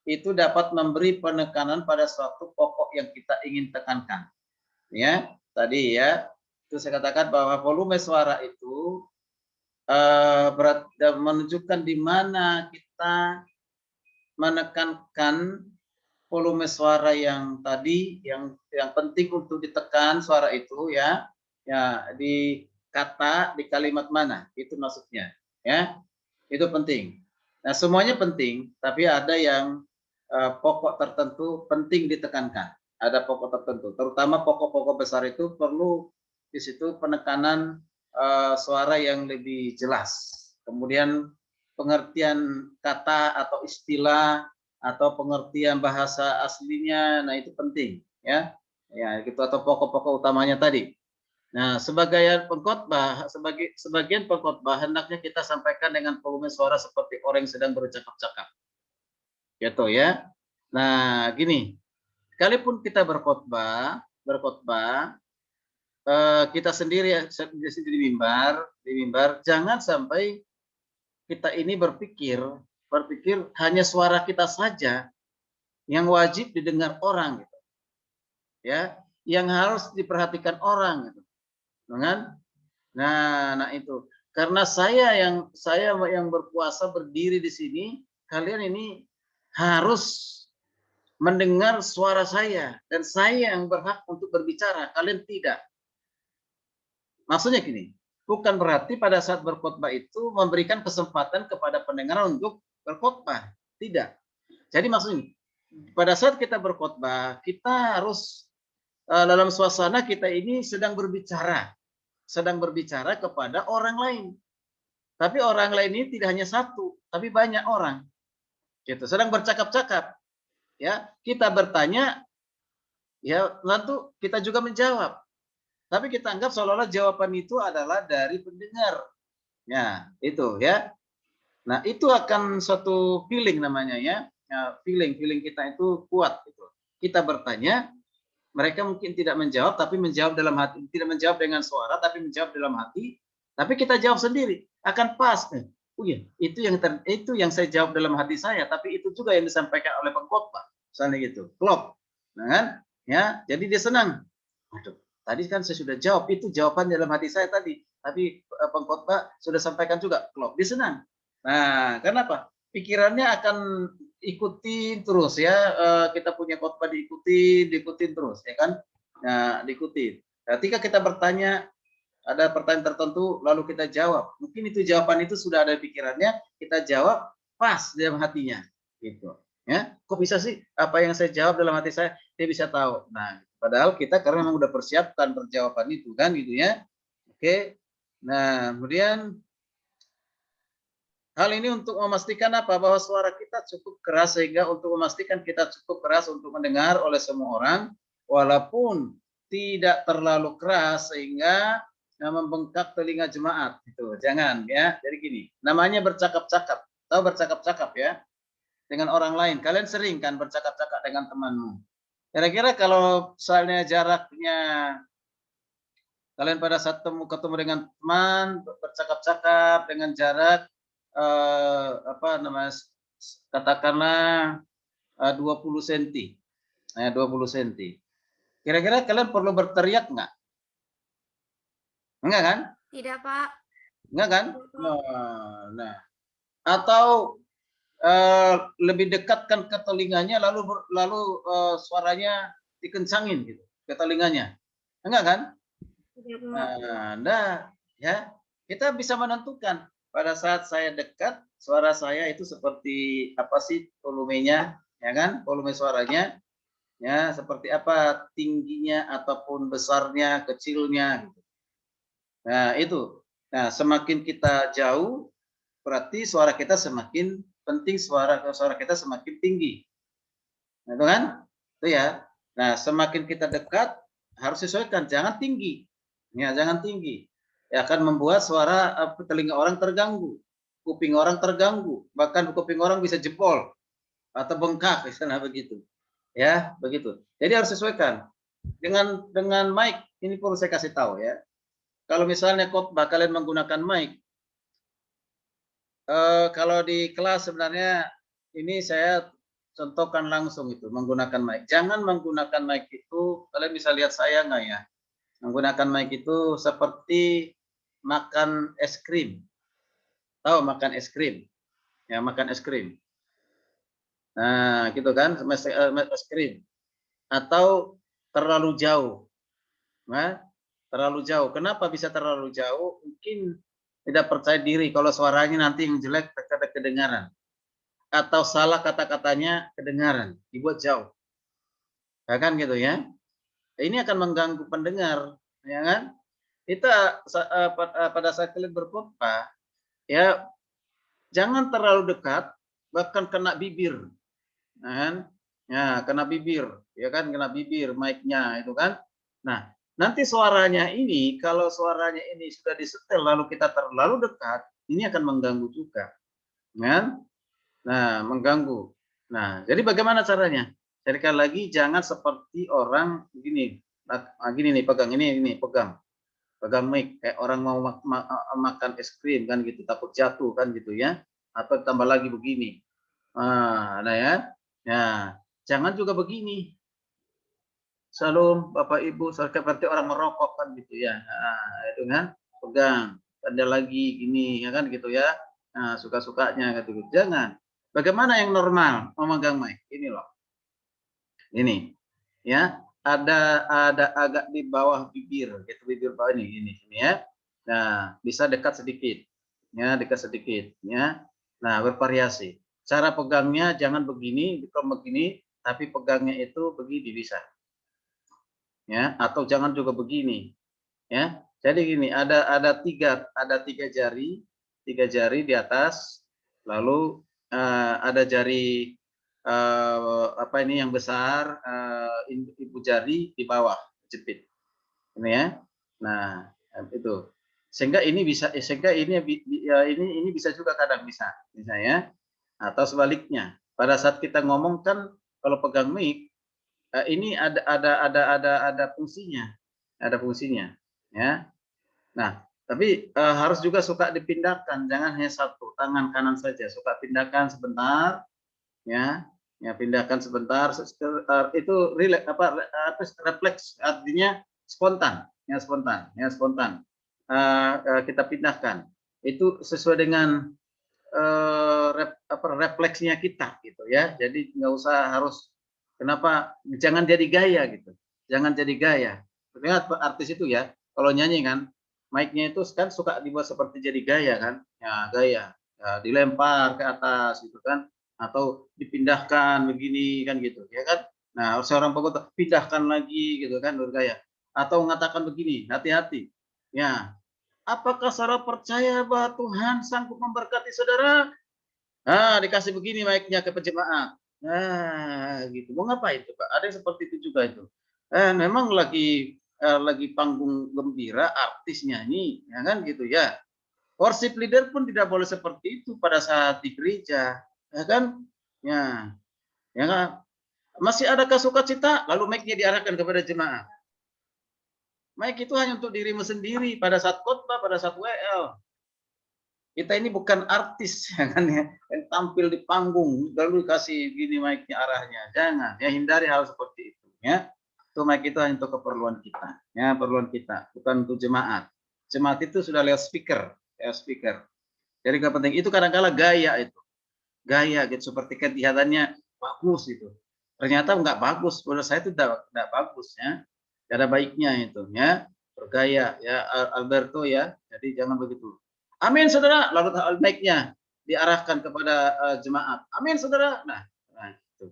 itu dapat memberi penekanan pada suatu pokok yang kita ingin tekankan. Ya, tadi ya, itu saya katakan bahwa volume suara itu menunjukkan di mana kita menekankan volume suara yang tadi yang penting untuk ditekan suara itu ya di kata di kalimat mana itu maksudnya ya itu penting. Nah semuanya penting tapi ada yang pokok tertentu penting ditekankan, ada pokok tertentu terutama pokok-pokok besar itu perlu di situ penekanan suara yang lebih jelas, kemudian pengertian kata atau istilah atau pengertian bahasa aslinya, nah itu penting ya, gitu atau pokok-pokok utamanya tadi. Nah, sebagian pengkhotbah, sebagian pengkhotbah hendaknya kita sampaikan dengan volume suara seperti orang yang sedang bercakap-cakap, gitu ya. Nah, gini, sekalipun kita berkhotbah, kita sendiri di mimbar, jangan sampai kita ini berpikir hanya suara kita saja yang wajib didengar orang gitu. Ya, yang harus diperhatikan orang gitu. Kan? Nah itu. Karena saya yang berpuasa berdiri di sini, kalian ini harus mendengar suara saya dan saya yang berhak untuk berbicara, kalian tidak. Maksudnya gini, bukan berarti pada saat berkhotbah itu memberikan kesempatan kepada pendengar untuk berkhotbah. Tidak. Jadi maksudnya, pada saat kita berkhotbah, kita harus dalam suasana kita ini sedang berbicara kepada orang lain. Tapi orang lain ini tidak hanya satu, tapi banyak orang. Gitu, sedang bercakap-cakap. Ya, kita bertanya, ya tentu kita juga menjawab. Tapi kita anggap seolah-olah jawaban itu adalah dari pendengar. Ya, itu ya. Nah, itu akan suatu feeling namanya ya. Feeling kita itu kuat gitu. Kita bertanya, mereka mungkin tidak menjawab tapi menjawab dalam hati, tidak menjawab dengan suara tapi menjawab dalam hati, tapi kita jawab sendiri akan pas. Oh iya, itu yang saya jawab dalam hati saya, tapi itu juga yang disampaikan oleh pengkhotbah. Misalnya gitu. Klop. Nah, kan? Ya, jadi dia senang. Waduh, tadi kan saya sudah jawab, itu jawaban dalam hati saya tadi. Tapi pengkhotbah sudah sampaikan juga. Klop, dia senang. Nah, kenapa? Pikirannya akan ikutin terus ya, kita punya khotbah diikutin terus ya kan, nah diikutin. Ketika kita bertanya ada pertanyaan tertentu lalu kita jawab, mungkin itu jawaban itu sudah ada di pikirannya, kita jawab pas dalam hatinya gitu ya. Kok bisa sih apa yang saya jawab dalam hati saya dia bisa tahu. Nah padahal kita karena memang udah persiapkan perjawaban itu kan gitu ya. Oke, nah kemudian hal ini untuk memastikan apa? Bahwa suara kita cukup keras sehingga untuk memastikan kita cukup keras untuk mendengar oleh semua orang, walaupun tidak terlalu keras sehingga membengkak telinga jemaat. Itu jangan ya. Jadi gini, namanya bercakap-cakap. Tahu bercakap-cakap ya? Dengan orang lain. Kalian sering kan bercakap-cakap dengan temanmu. Kira-kira kalau misalnya jaraknya kalian pada saat ketemu dengan teman, bercakap-cakap dengan jarak apa namanya, katakanlah 20 senti, 20 senti. Kira-kira kalian perlu berteriak nggak? Enggak kan? Tidak, Pak. Enggak kan? Tidak, Pak. Nah, atau lebih dekatkan ke telinganya lalu suaranya dikencangin gitu ke telinganya. Enggak kan? Tidak, Pak. Nah, ya, kita bisa menentukan pada saat saya dekat, suara saya itu seperti apa sih volumenya, ya kan? Volume suaranya, ya, seperti apa tingginya ataupun besarnya, kecilnya, gitu. Nah, itu. Nah, semakin kita jauh, berarti suara kita semakin penting, suara suara kita semakin tinggi. Nah, itu kan? Itu ya. Nah, semakin kita dekat, harus sesuaikan, jangan tinggi. Ya, jangan tinggi. Ya akan membuat suara telinga orang terganggu, kuping orang terganggu, bahkan kuping orang bisa jebol atau bengkak, misalnya begitu. Ya, begitu. Jadi harus sesuaikan dengan mic. Ini perlu saya kasih tahu ya. Kalau misalnya khotbah kalian menggunakan mic, kalau di kelas sebenarnya ini saya contohkan langsung itu menggunakan mic. Jangan menggunakan mic itu, kalian bisa lihat saya nggak ya? Menggunakan mic itu seperti makan es krim. Tahu makan es krim? Ya, makan es krim. Nah, gitu kan, es krim. Atau terlalu jauh. Nah, terlalu jauh. Kenapa bisa terlalu jauh? Mungkin tidak percaya diri kalau suaranya nanti yang jelek kedengaran. Atau salah kata-katanya kedengaran, dibuat jauh. Ya kan gitu ya. Ini akan mengganggu pendengar, ya kan? Kita pada saat kalian berkhotbah, ya jangan terlalu dekat, bahkan kena bibir, ya kan? Ya, kena bibir, ya kan, kena bibir mic-nya itu kan. Nah, nanti suaranya ini, kalau suaranya ini sudah disetel lalu kita terlalu dekat, ini akan mengganggu juga, kan? Nah, mengganggu. Nah, jadi bagaimana caranya? Sekali lagi jangan seperti orang begini. Nah, gini nih, pegang ini pegang. Pegang mic kayak orang mau makan es krim kan gitu, takut jatuh kan gitu ya. Atau tambah lagi begini. Nah ya. Nah, jangan juga begini. Salam Bapak Ibu, seperti orang merokok kan gitu ya. Itu kan pegang. Ada lagi gini ya kan gitu ya. Nah, suka-sukanya gitu. Jangan. Bagaimana yang normal memegang mic? Ini loh. Ini ya. Ada agak di bawah bibir, gitu bibir bawah ini ya. Nah, bisa dekat sedikit. Ya, dekat sedikit ya. Nah, bervariasi. Cara pegangnya jangan begini, kalau begini, tapi pegangnya itu begini bisa. Ya, atau jangan juga begini, ya. Jadi gini, ada tiga jari di atas, lalu ada jari apa ini yang besar, ibu jari di bawah jepit, ini ya. Nah, itu. Sehingga ini bisa juga kadang bisa ya. Atau sebaliknya, pada saat kita ngomong kan kalau pegang mic ini ada fungsinya, ya. Nah, tapi harus juga suka dipindahkan, jangan hanya satu tangan kanan saja, suka pindahkan sebentar, ya, ya pindahkan sebentar, itu refleks, artinya spontan, spontan. Kita pindahkan, itu sesuai dengan refleksnya kita, gitu ya. Jadi nggak usah harus. Kenapa? Jangan jadi gaya gitu. Jangan jadi gaya. Lihat artis itu ya, kalau nyanyi kan, mic-nya itu kan suka dibuat seperti jadi gaya kan, ya gaya, ya, dilempar ke atas gitu kan, atau dipindahkan begini kan gitu, ya kan. Nah, seorang pegotor pindahkan lagi gitu kan bergaya, atau mengatakan begini, hati-hati, ya. Apakah saudara percaya bahwa Tuhan sanggup memberkati saudara? Dikasih begini mic-nya ke penjemaat. Gitu. Mau ngapain coba? Ada yang seperti itu juga itu. Memang lagi panggung gembira, artis nyanyi, ya kan gitu ya. Worship leader pun tidak boleh seperti itu pada saat di gereja, ya kan? Ya, ya kan? Masih adakah sukacita? Lalu mic-nya diarahkan kepada jemaah. Mic itu hanya untuk dirimu sendiri pada saat khotbah, pada saat WL. Kita ini bukan artis ya kan ya, yang tampil di panggung lalu kasih gini mic-nya arahnya. Jangan, ya hindari hal seperti itu ya. Itu mic itu hanya untuk keperluan kita, ya perluan kita, bukan untuk jemaat. Jemaat itu sudah lewat speaker, lewat speaker. Jadi nggak penting. Itu kadang-kala gaya itu, gaya gitu seperti kelihatannya bagus itu. Ternyata nggak bagus. Menurut saya itu tidak bagus ya. Tidak ada baiknya itu ya. Bergaya ya Alberto ya. Jadi jangan begitu. Amin saudara. Lalu mic-nya diarahkan kepada jemaat. Amin saudara. Nah itu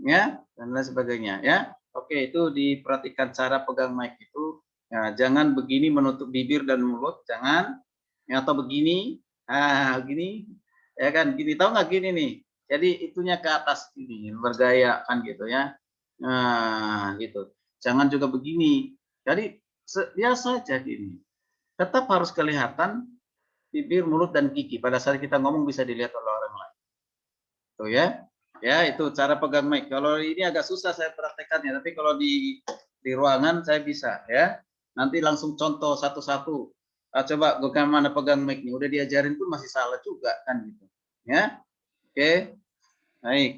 ya dan lain sebagainya ya. Oke itu diperhatikan cara pegang mic itu. Ya, jangan begini menutup bibir dan mulut, jangan ya, atau begini, begini ya kan gini tahu nggak gini nih jadi itunya ke atas ini bergaya kan gitu ya nah gitu jangan juga begini jadi biasa aja gini tetap harus kelihatan bibir mulut dan gigi pada saat kita ngomong bisa dilihat oleh orang lain tuh ya itu cara pegang mic kalau ini agak susah saya praktekannya tapi kalau di ruangan saya bisa ya nanti langsung contoh satu-satu coba bagaimana pegang mic-nya udah diajarin pun masih salah juga kan gitu ya oke baik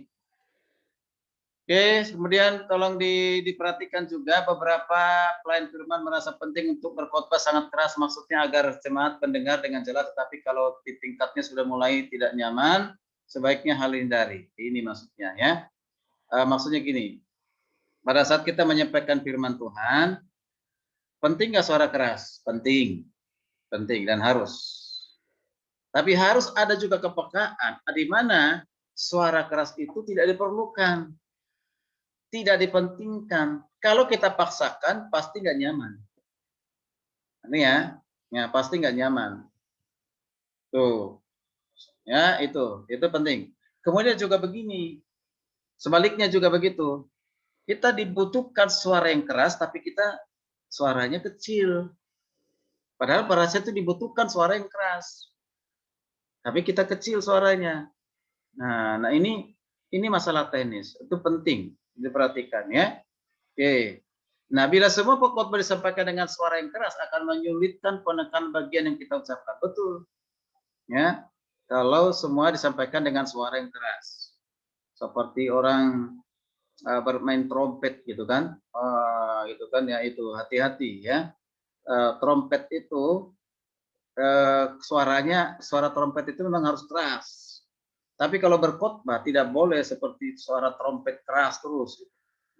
oke kemudian tolong diperhatikan juga beberapa pelayan firman merasa penting untuk berkhotbah sangat keras maksudnya agar jemaat mendengar dengan jelas tetapi kalau di tingkatnya sudah mulai tidak nyaman sebaiknya hal hindari ini maksudnya ya maksudnya gini pada saat kita menyampaikan firman Tuhan penting nggak suara keras penting dan harus tapi harus ada juga kepekaan di mana suara keras itu tidak diperlukan, tidak dipentingkan. Kalau kita paksakan pasti nggak nyaman. Ini ya pasti nggak nyaman. Tuh, ya itu penting. Kemudian juga begini, sebaliknya juga begitu. Kita dibutuhkan suara yang keras, tapi kita suaranya kecil. Padahal pada saat itu dibutuhkan suara yang keras, tapi kita kecil suaranya. Nah ini masalah teknis. Itu penting diperhatikan ya. Oke. Nah, bila semua khotbah disampaikan dengan suara yang keras akan menyulitkan penekanan bagian yang kita ucapkan. Betul. Ya. Kalau semua disampaikan dengan suara yang keras. Seperti orang bermain trompet gitu kan. Itu kan ya itu hati-hati ya. Trompet itu suara trompet itu memang harus keras. Tapi kalau berkhotbah tidak boleh seperti suara trompet keras terus.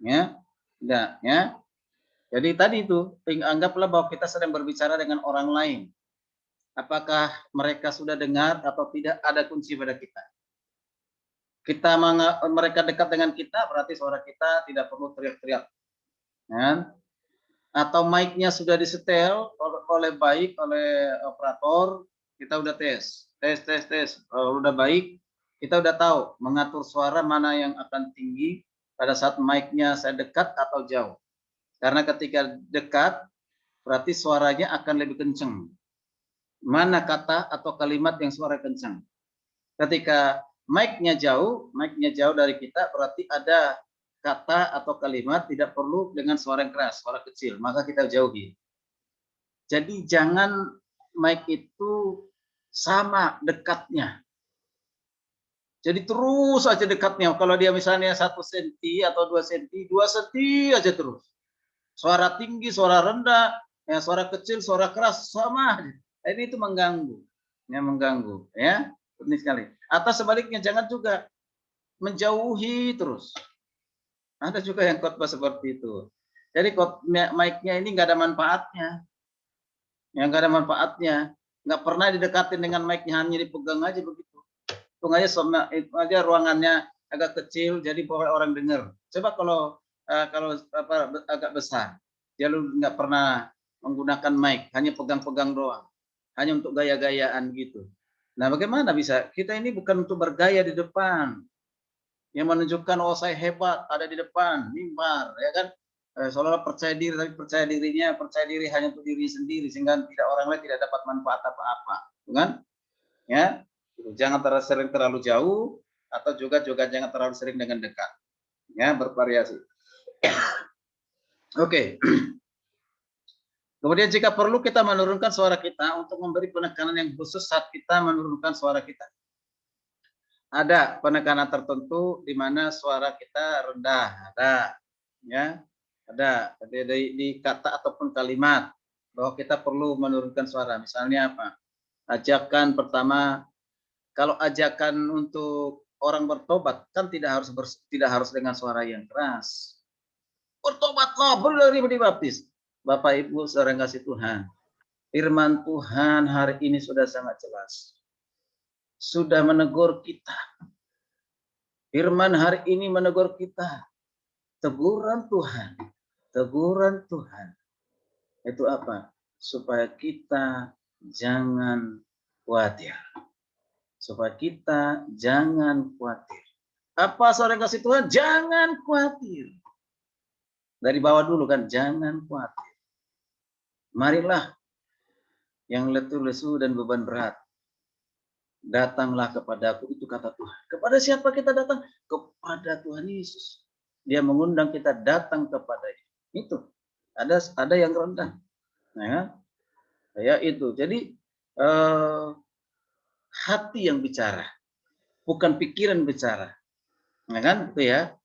Ya. Tidak, ya. Jadi tadi itu, anggaplah bahwa kita sedang berbicara dengan orang lain. Apakah mereka sudah dengar atau tidak ada kunci pada kita. Mereka dekat dengan kita, berarti suara kita tidak perlu teriak-teriak. Ya. Atau mic-nya sudah disetel oleh baik oleh operator, kita udah tes. Kalau udah baik, kita udah tahu mengatur suara mana yang akan tinggi pada saat mic-nya saya dekat atau jauh. Karena ketika dekat, berarti suaranya akan lebih kencang. Mana kata atau kalimat yang suara kencang. Ketika mic-nya jauh dari kita, berarti ada kata atau kalimat tidak perlu dengan suara yang keras, suara kecil, maka kita jauhi. Jadi jangan mic itu sama dekatnya. Jadi terus aja dekatnya. Kalau dia misalnya 1 cm atau 2 cm, 2 cm aja terus. Suara tinggi, suara rendah, ya, suara kecil, suara keras sama. Ini itu mengganggu, ya penting sekali. Atau sebaliknya jangan juga menjauhi terus. Ada juga yang khotbah seperti itu. Jadi mic-nya ini nggak ada manfaatnya, nggak ada manfaatnya, nggak pernah didekatin dengan mic-nya hanya dipegang aja begitu. Itu aja ruangannya agak kecil, jadi orang dengar. Coba kalau agak besar, dia lu nggak pernah menggunakan mic, hanya pegang-pegang doang, hanya untuk gaya-gayaan gitu. Nah, bagaimana bisa? Kita ini bukan untuk bergaya di depan, yang menunjukkan oh saya hebat ada di depan mimbar, ya kan? Seolah-olah percaya diri, tapi percaya diri hanya untuk diri sendiri sehingga tidak orang lain tidak dapat manfaat apa-apa, kan? Ya, jangan terlalu jauh atau juga jangan terlalu sering dengan dekat. Ya, bervariasi. Oke. Kemudian jika perlu kita menurunkan suara kita untuk memberi penekanan yang khusus saat kita menurunkan suara kita. Ada penekanan tertentu di mana suara kita rendah, ada, ya, ada di kata ataupun kalimat bahwa kita perlu menurunkan suara. Misalnya apa? Ajakan pertama, kalau ajakan untuk orang bertobat kan tidak harus dengan suara yang keras. Bertobatlah, beri dibaptis. Bapak Ibu saudara kasih Tuhan, firman Tuhan hari ini sudah sangat jelas. Sudah menegur kita. Firman hari ini menegur kita. Teguran Tuhan. Teguran Tuhan. Itu apa? Supaya kita jangan khawatir. Supaya kita jangan khawatir. Apa saudara kasih Tuhan? Jangan khawatir. Dari bawah dulu kan, jangan khawatir. Marilah yang letih lesu dan beban berat. Datanglah kepadaku, itu kata Tuhan. Kepada siapa kita datang? Kepada Tuhan Yesus. Dia mengundang kita datang kepadanya. Itu. Ada yang rendah. Ya itu. Jadi hati yang bicara, bukan pikiran bicara. Ya kan? Itu ya.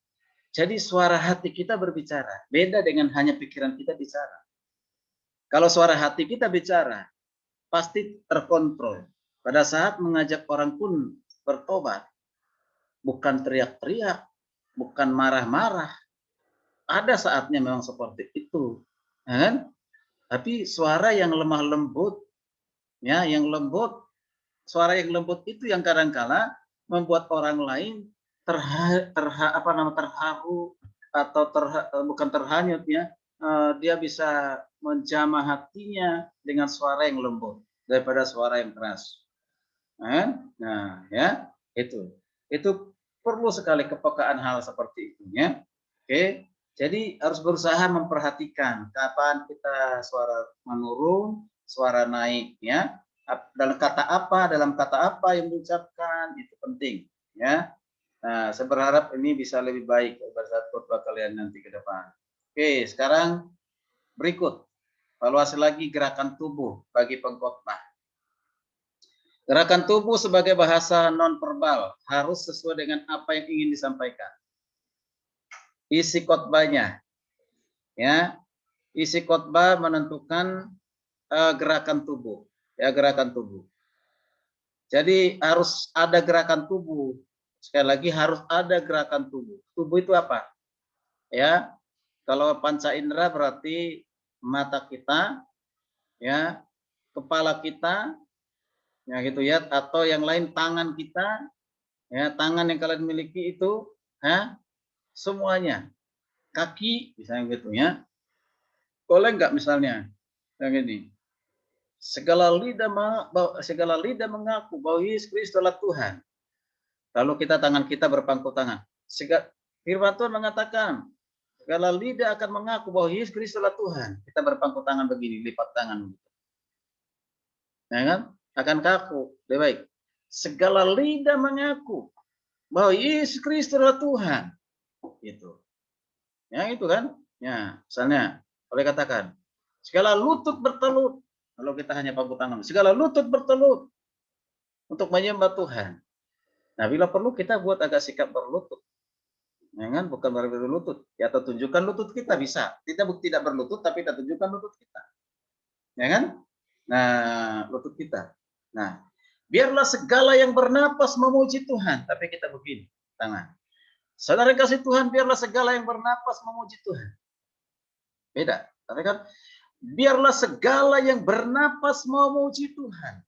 Jadi suara hati kita berbicara, beda dengan hanya pikiran kita bicara. Kalau suara hati kita bicara, pasti terkontrol. Pada saat mengajak orang pun bertobat, bukan teriak-teriak, bukan marah-marah. Ada saatnya memang seperti itu, ya kan? Tapi suara yang lemah lembut, ya, yang lembut, suara yang lembut itu yang kadang-kala membuat orang lain terharu atau bukan terhanyut, ya. Dia bisa menjamah hatinya dengan suara yang lembut daripada suara yang keras. Nah, ya, itu perlu sekali kepekaan hal seperti itu, ya. Oke, jadi harus berusaha memperhatikan kapan kita suara menurun, suara naik, ya. Dalam kata apa yang diucapkan itu penting, ya. Nah, saya berharap ini bisa lebih baik pada saat khotbah kalian nanti ke depan. Oke, sekarang berikut evaluasi lagi gerakan tubuh bagi pengkhotbah. Gerakan tubuh sebagai bahasa non-verbal harus sesuai dengan apa yang ingin disampaikan. Isi khotbahnya, ya, isi khotbah menentukan gerakan tubuh, ya, gerakan tubuh. Jadi harus ada gerakan tubuh. Sekali lagi harus ada gerakan tubuh. Tubuh itu apa? Ya, kalau panca indera berarti mata kita, ya, kepala kita, ya gitu ya, atau yang lain tangan kita, ya, tangan yang kalian miliki itu, ya, semuanya, kaki, misalnya gitu ya, boleh nggak misalnya, yang ini, segala lidah mengaku bahwa Yesus Kristus adalah Tuhan. Lalu tangan kita berpangku tangan. Firman Tuhan mengatakan, segala lidah akan mengaku bahwa Yesus Kristus adalah Tuhan. Kita berpangku tangan begini, lipat tangan. Ya kan? Akan kaku, lebih baik. Segala lidah mengaku bahwa Yesus Kristus adalah Tuhan. Gitu. Ya itu kan? Ya, misalnya boleh katakan segala lutut bertelut. Kalau kita hanya pangku tangan, segala lutut bertelut untuk menyembah Tuhan. Nah, bila perlu kita buat agak sikap berlutut. Ya kan? Bukan berlutut. Ya, atau tunjukkan lutut kita bisa. Tidak berlutut tapi kita tunjukkan lutut kita. Ya kan? Nah, lutut kita. Nah, biarlah segala yang bernapas memuji Tuhan. Tapi kita begini, tangan. Saudara kasih Tuhan, biarlah segala yang bernapas memuji Tuhan. Beda. Tapi kan, biarlah segala yang bernapas memuji Tuhan.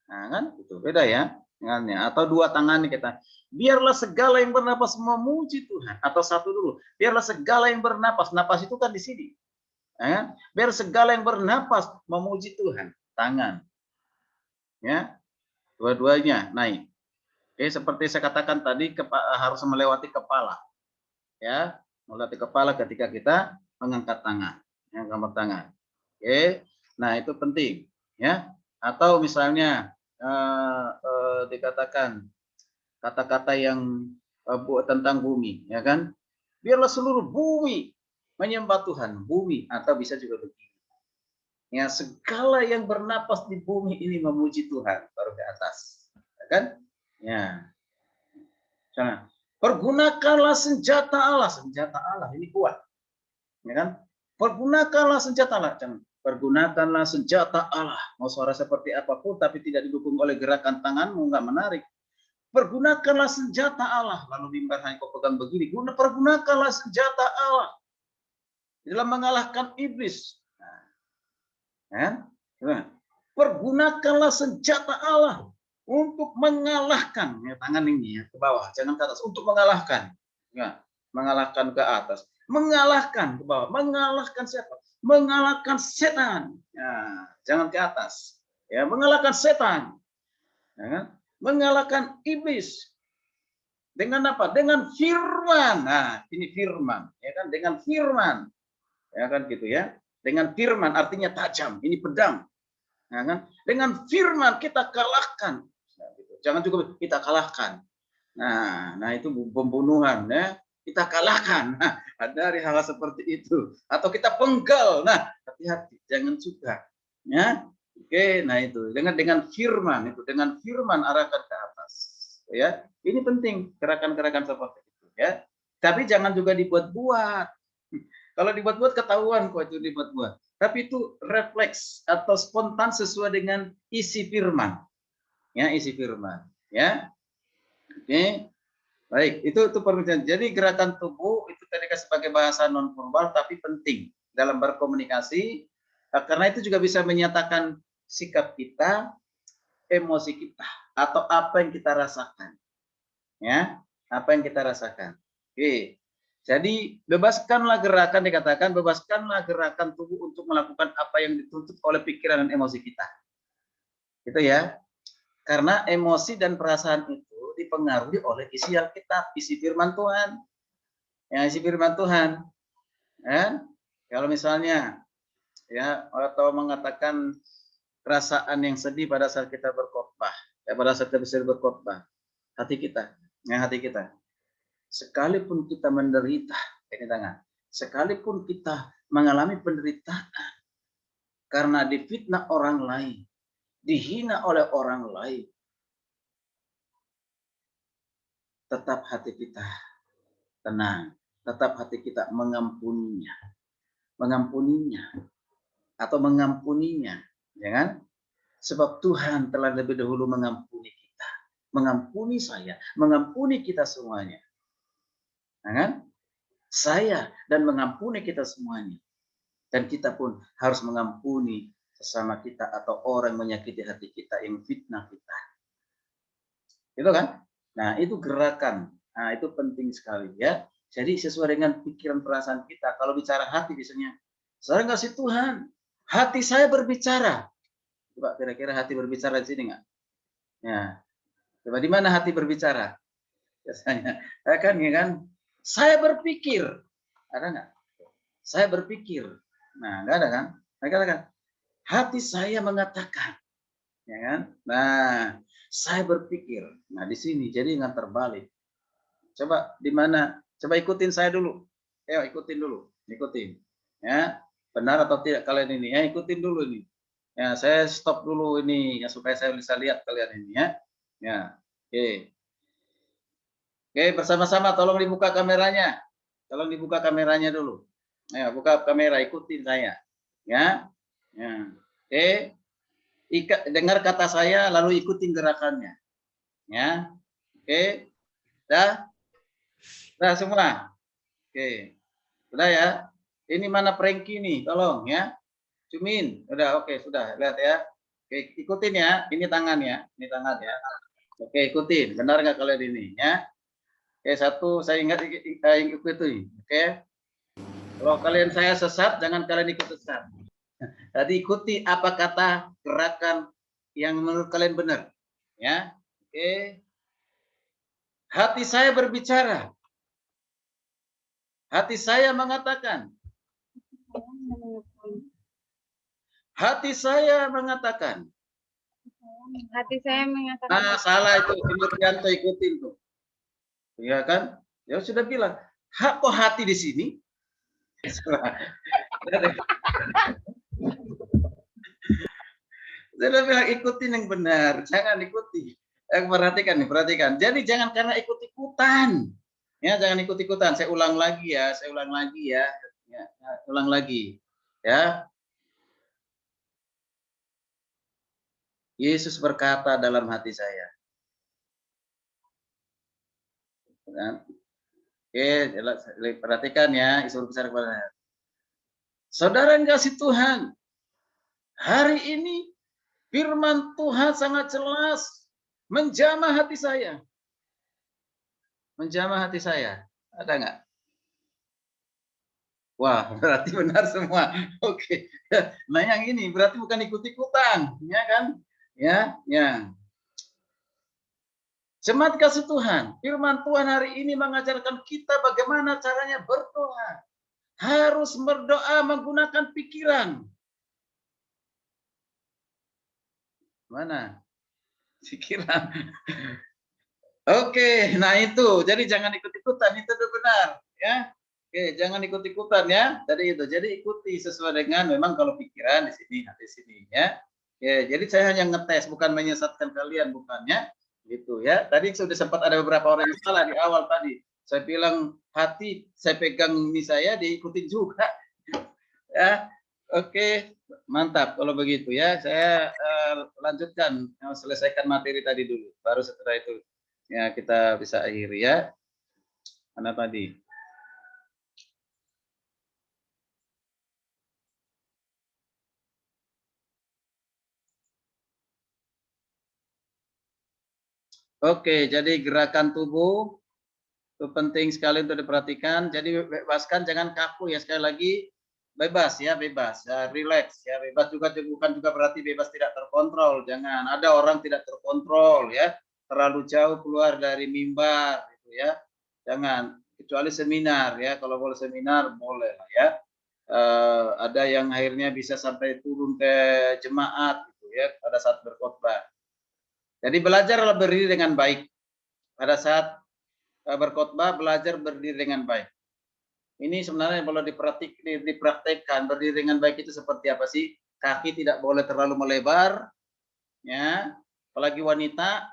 Nah, kan? Itu beda ya. Tangannya. Atau dua tangan kita. Biarlah segala yang bernapas memuji Tuhan. Atau satu dulu. Biarlah segala yang bernapas. Napas itu kan di sini. Ya. Biar segala yang bernapas memuji Tuhan. Tangan. Ya. Dua-duanya naik. Oke, seperti saya katakan tadi, harus melewati kepala. Ya, melewati kepala ketika kita mengangkat tangan. Mengangkat tangan. Oke. Nah, itu penting. Ya. Atau misalnya dikatakan kata-kata yang tentang bumi, ya kan? Biarlah seluruh bumi menyembah Tuhan. Bumi atau bisa juga begini. Ya, segala yang bernapas di bumi ini memuji Tuhan. Baru ke atas. Ya kan? Ya. Jangan. Pergunakanlah senjata Allah. Senjata Allah ini kuat. Ya kan? Pergunakanlah senjata Allah. Jangan. Pergunakanlah senjata Allah. Mau suara seperti apapun tapi tidak didukung oleh gerakan tanganmu, nggak menarik. Pergunakanlah senjata Allah. Lalu mimbar hanya kau pegang begini. Pergunakanlah senjata Allah dalam mengalahkan iblis. Nah, pergunakanlah senjata Allah untuk mengalahkan. Ya, tangan ini ya, ke bawah, jangan ke atas. Untuk mengalahkan. Ya, mengalahkan ke atas. Mengalahkan ke bawah. Mengalahkan siapa? Mengalahkan setan. Ya, jangan ke atas. Ya, mengalahkan setan. Ya, mengalahkan iblis. Dengan apa? Dengan firman. Nah, ini firman, ya kan? Dengan firman. Ya kan gitu ya. Dengan firman artinya tajam, ini pedang. Ya kan? Dengan firman kita kalahkan. Nah, gitu. Jangan juga kita kalahkan. Nah itu pembunuhan ya. Kita kalahkan. Nah, ada hal seperti itu. Atau kita penggal. Nah, hati-hati, jangan juga. Ya. Oke, nah itu dengan firman itu, dengan firman arahkan ke atas. Ya, ini penting gerakan-gerakan seperti itu ya. Tapi jangan juga dibuat-buat. Kalau dibuat-buat ketahuan kok itu dibuat-buat. Tapi itu refleks atau spontan sesuai dengan isi firman. Ya, isi firman. Ya, oke. Baik, itu perbedaan. Jadi gerakan tubuh itu tadi sebagai bahasa non verbal tapi penting dalam berkomunikasi karena itu juga bisa menyatakan sikap kita, emosi kita atau apa yang kita rasakan. Ya, apa yang kita rasakan. Oke. Jadi bebaskanlah gerakan, dikatakan bebaskanlah gerakan tubuh untuk melakukan apa yang dituntut oleh pikiran dan emosi kita. Gitu ya. Karena emosi dan perasaan itu dipengaruhi oleh isi Alkitab, isi firman Tuhan. Ya, isi firman Tuhan. Ya. Kalau misalnya ya atau mengatakan perasaan yang sedih pada saat kita berkhotbah, ya pada saat kita bisa berkhotbah, hati kita, ya hati kita. Sekalipun kita menderita, ini tangan. Sekalipun kita mengalami penderitaan karena difitnah orang lain, dihina oleh orang lain, tetap hati kita tenang, tetap hati kita mengampuninya, atau mengampuninya, ya kan? Sebab Tuhan telah lebih dahulu mengampuni kita, mengampuni saya, mengampuni kita semuanya, ya kan? Saya dan mengampuni kita semuanya. Dan kita pun harus mengampuni sesama kita atau orang menyakiti hati kita yang fitnah kita. Itu kan? Nah, itu gerakan. Nah, itu penting sekali ya. Jadi sesuai dengan pikiran perasaan kita. Kalau bicara hati biasanya, saya ngasih Tuhan, hati saya berbicara. Coba kira-kira hati berbicara di sini nggak? Ya. Coba di mana hati berbicara? Biasanya, ya kan? Saya berpikir. Ada nggak? Saya berpikir. Nah, enggak ada kan? Mereka katakan, hati saya mengatakan, ya kan? Nah, saya berpikir. Nah, di sini jadi nggak terbalik. Coba di mana? Coba ikutin saya dulu. Ayo ikutin dulu, ikutin. Ya, benar atau tidak kalian ini? Ya, ikutin dulu ini. Ya, saya stop dulu ini ya supaya saya bisa lihat kalian ini ya. Ya, oke. Oke, bersama-sama tolong dibuka kameranya. Tolong dibuka kameranya dulu. Ayo, buka kamera, ikutin saya. Ya. Ya. Oke. Dengar kata saya lalu ikutin gerakannya. Ya. Oke. Dah? Dah semua. Oke. Sudah ya. Ini mana Frankie nih? Tolong ya. Cumin. Udah, oke, sudah. Lihat ya. Oke, ikutin ya. Ini tangan ya. Ini tangan ya. Oke, ikutin. Benar nggak kalian ini ya? Oke, satu saya ingat ikutin. Oke. Kalau kalian saya sesat, jangan kalian ikut sesat. Tadi ikuti apa kata gerakan yang menurut kalian benar. Ya, oke. Hati saya berbicara. Hati saya mengatakan. Hati saya mengatakan. Hati saya mengatakan. Nah, salah itu. Indrianto ikutin tuh. Ya kan? Ya sudah bilang. Kok hati di sini? Saya bilang ikutin yang benar, jangan ikuti. Perhatikan nih, perhatikan. Jadi jangan karena ikut-ikutan. Ya, jangan ikut-ikutan. Saya ulang lagi ya, saya ulang lagi ya. Ya, ulang lagi. Ya. Yesus berkata dalam hati saya. Oke, perhatikan ya, Yesus besar kepada saya. Saudara yang kasih Tuhan, hari ini firman Tuhan sangat jelas menjamah hati saya. Menjamah hati saya. Ada nggak? Wah, berarti benar semua. Oke. Nah, yang ini berarti bukan ikut-ikutan, ya kan? Ya, ya. Jemaat kasih Tuhan, firman Tuhan hari ini mengajarkan kita bagaimana caranya berdoa. Harus berdoa menggunakan pikiran. Mana? Pikiran. Oke, nah itu. Jadi jangan ikut-ikutan, itu benar, ya. Oke, jangan ikut-ikutan ya. Jadi itu. Jadi ikuti sesuai dengan memang kalau pikiran di sini, hati sini ya. Ya, jadi saya hanya ngetes, bukan menyesatkan kalian, bukannya gitu ya. Tadi sudah sempat ada beberapa orang yang salah di awal tadi. Saya bilang hati, saya pegang ini saya diikutin juga. Ya, oke, mantap kalau begitu ya. Saya lanjutkan, selesaikan materi tadi dulu. Baru setelah itu ya kita bisa akhiri ya. Mana tadi? Oke, jadi gerakan tubuh itu penting sekali untuk diperhatikan. Jadi bebaskan, jangan kaku ya. Sekali lagi bebas ya, bebas, ya, relax ya. Bebas juga bukan juga berarti bebas tidak terkontrol. Jangan. Ada orang tidak terkontrol ya, terlalu jauh keluar dari mimbar gitu ya. Jangan. Kecuali seminar ya. Kalau boleh seminar boleh lah ya. Ada yang akhirnya bisa sampai turun ke jemaat gitu ya pada saat berkhotbah. Jadi belajarlah berdiri dengan baik. Pada saat berkhotbah, belajar berdiri dengan baik. Ini sebenarnya kalau dipraktekkan berdiri dengan baik itu seperti apa sih? Kaki tidak boleh terlalu melebar, ya. Apalagi wanita,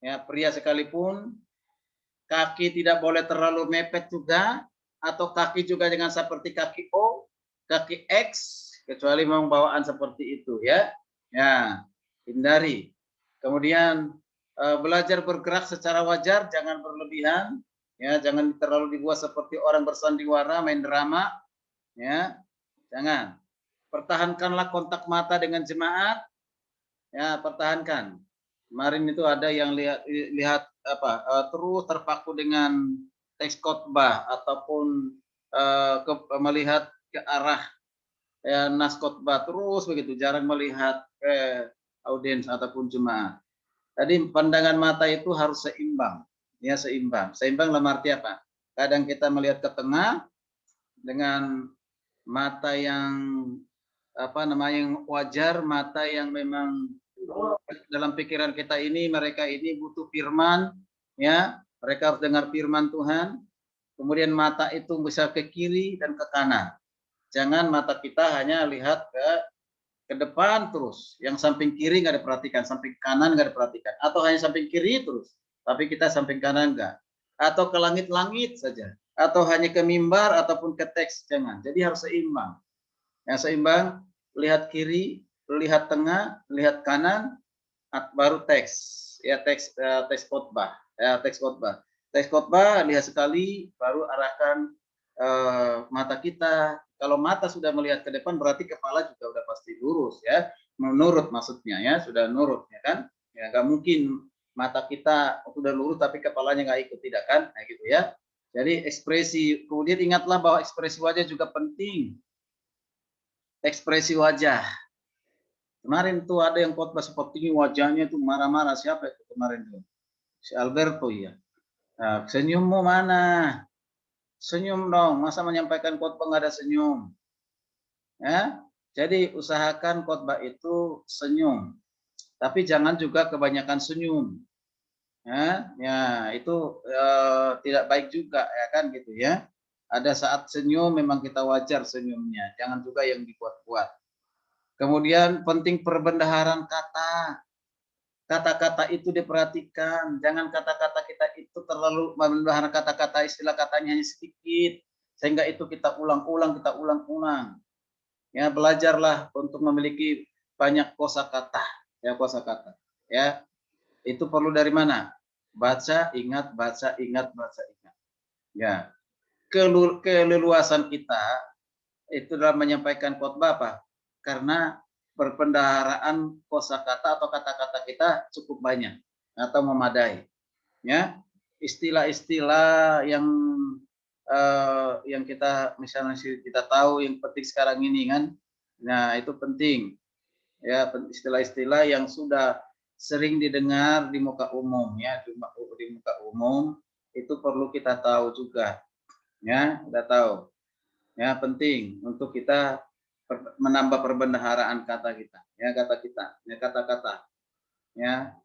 ya pria sekalipun, kaki tidak boleh terlalu mepet juga, atau kaki juga jangan seperti kaki O, kaki X, kecuali memang bawaan seperti itu ya. Ya, hindari. Kemudian belajar bergerak secara wajar, jangan berlebihan, ya, jangan terlalu dibuat seperti orang bersandiwara main drama, ya, jangan. Pertahankanlah kontak mata dengan jemaat, ya, pertahankan. Kemarin itu ada yang lihat apa terus terpaku dengan teks khotbah ataupun melihat ke arah nas khotbah terus begitu, jarang melihat ke audiens ataupun jemaat. Tadi pandangan mata itu harus seimbang, ya seimbang. Seimbang dalam arti apa? Kadang kita melihat ke tengah dengan mata yang apa namanya yang wajar, mata yang memang dalam pikiran kita ini mereka ini butuh firman, ya mereka harus dengar firman Tuhan. Kemudian mata itu bisa ke kiri dan ke kanan. Jangan mata kita hanya lihat ke depan terus, yang samping kiri nggak diperhatikan, samping kanan nggak diperhatikan, atau hanya samping kiri terus, tapi kita samping kanan nggak, atau ke langit-langit saja, atau hanya ke mimbar ataupun ke teks, jangan. Jadi harus seimbang. Yang seimbang, lihat kiri, lihat tengah, lihat kanan, baru teks, ya teks teks khotbah, ya teks khotbah. Teks khotbah lihat sekali, baru arahkan mata kita. Kalau mata sudah melihat ke depan berarti kepala juga udah pasti lurus ya. Menurut maksudnya ya, sudah nurut ya kan? Ya nggak mungkin mata kita sudah lurus tapi kepalanya nggak ikut, tidak kan? Nah gitu ya. Jadi ekspresi, kemudian ingatlah bahwa ekspresi wajah juga penting. Ekspresi wajah. Kemarin tuh ada yang khotbah seperti ini wajahnya tuh marah-marah, siapa itu kemarin tuh? Si Alberto ya. Nah, senyummu mana? Senyum dong, masa menyampaikan khotbah nggak ada senyum? Ya, jadi usahakan khotbah itu senyum, tapi jangan juga kebanyakan senyum. Ya itu tidak baik juga ya kan gitu ya. Ada saat senyum memang kita wajar senyumnya, jangan juga yang dibuat-buat. Kemudian penting perbendaharaan kata. Kata-kata itu diperhatikan, jangan kata-kata kita itu terlalu membendahara kata-kata, istilah katanya hanya sedikit, sehingga itu kita ulang-ulang, kita ulang-ulang. Ya, belajarlah untuk memiliki banyak kosakata, ya kosakata. Ya, itu perlu dari mana? Baca, ingat, baca, ingat, baca, ingat. Ya, keleluasan kita itu dalam menyampaikan khotbah apa? Karena perbendaharaan kosakata atau kata-kata kita cukup banyak atau memadai. Ya, istilah-istilah yang kita misalnya kita tahu yang penting sekarang ini kan. Nah, itu penting. Ya, istilah-istilah yang sudah sering didengar di muka umum ya, di muka umum itu perlu kita tahu juga. Ya, kita tahu. Ya, penting untuk kita menambah perbendaharaan kata kita. Ya, kata kita. Ya, kata-kata. Ya,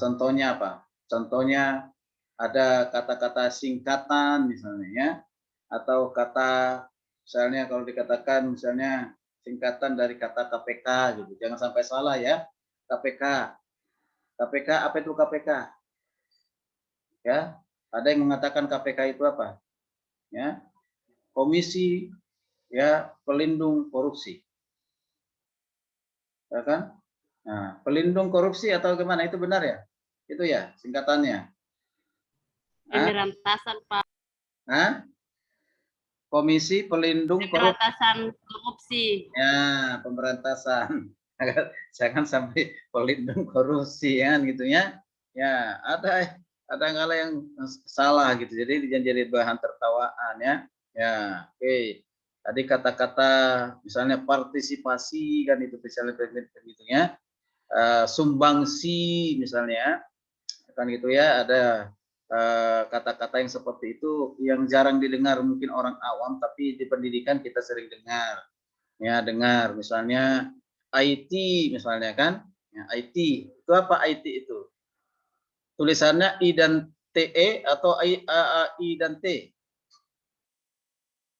contohnya apa? Contohnya ada kata-kata singkatan misalnya ya, atau kata misalnya kalau dikatakan misalnya singkatan dari kata KPK gitu. Jangan sampai salah ya. KPK. KPK apa itu KPK? Ya. Ada yang mengatakan KPK itu apa? Ya. Komisi ya pelindung korupsi. Ya kan? Nah, pelindung korupsi atau gimana itu benar ya? Itu ya singkatannya. Hah? Pemberantasan, Pak. Hah? Komisi pelindung korupsi. Pemberantasan korupsi. Ya, pemberantasan. Jangan sampai pelindung korupsi ya gitu ya. Ya, ada hal yang salah gitu. Jadi jadi bahan tertawaan ya. Ya, oke. Tadi kata-kata misalnya partisipasi kan itu misalnya begitu ya. Sumbangsi misalnya kan gitu ya, ada kata-kata yang seperti itu yang jarang didengar mungkin orang awam, tapi di pendidikan kita sering dengar. Ya, dengar misalnya IT misalnya kan. Ya, IT. Itu apa IT itu? Tulisannya I dan TE atau I dan T?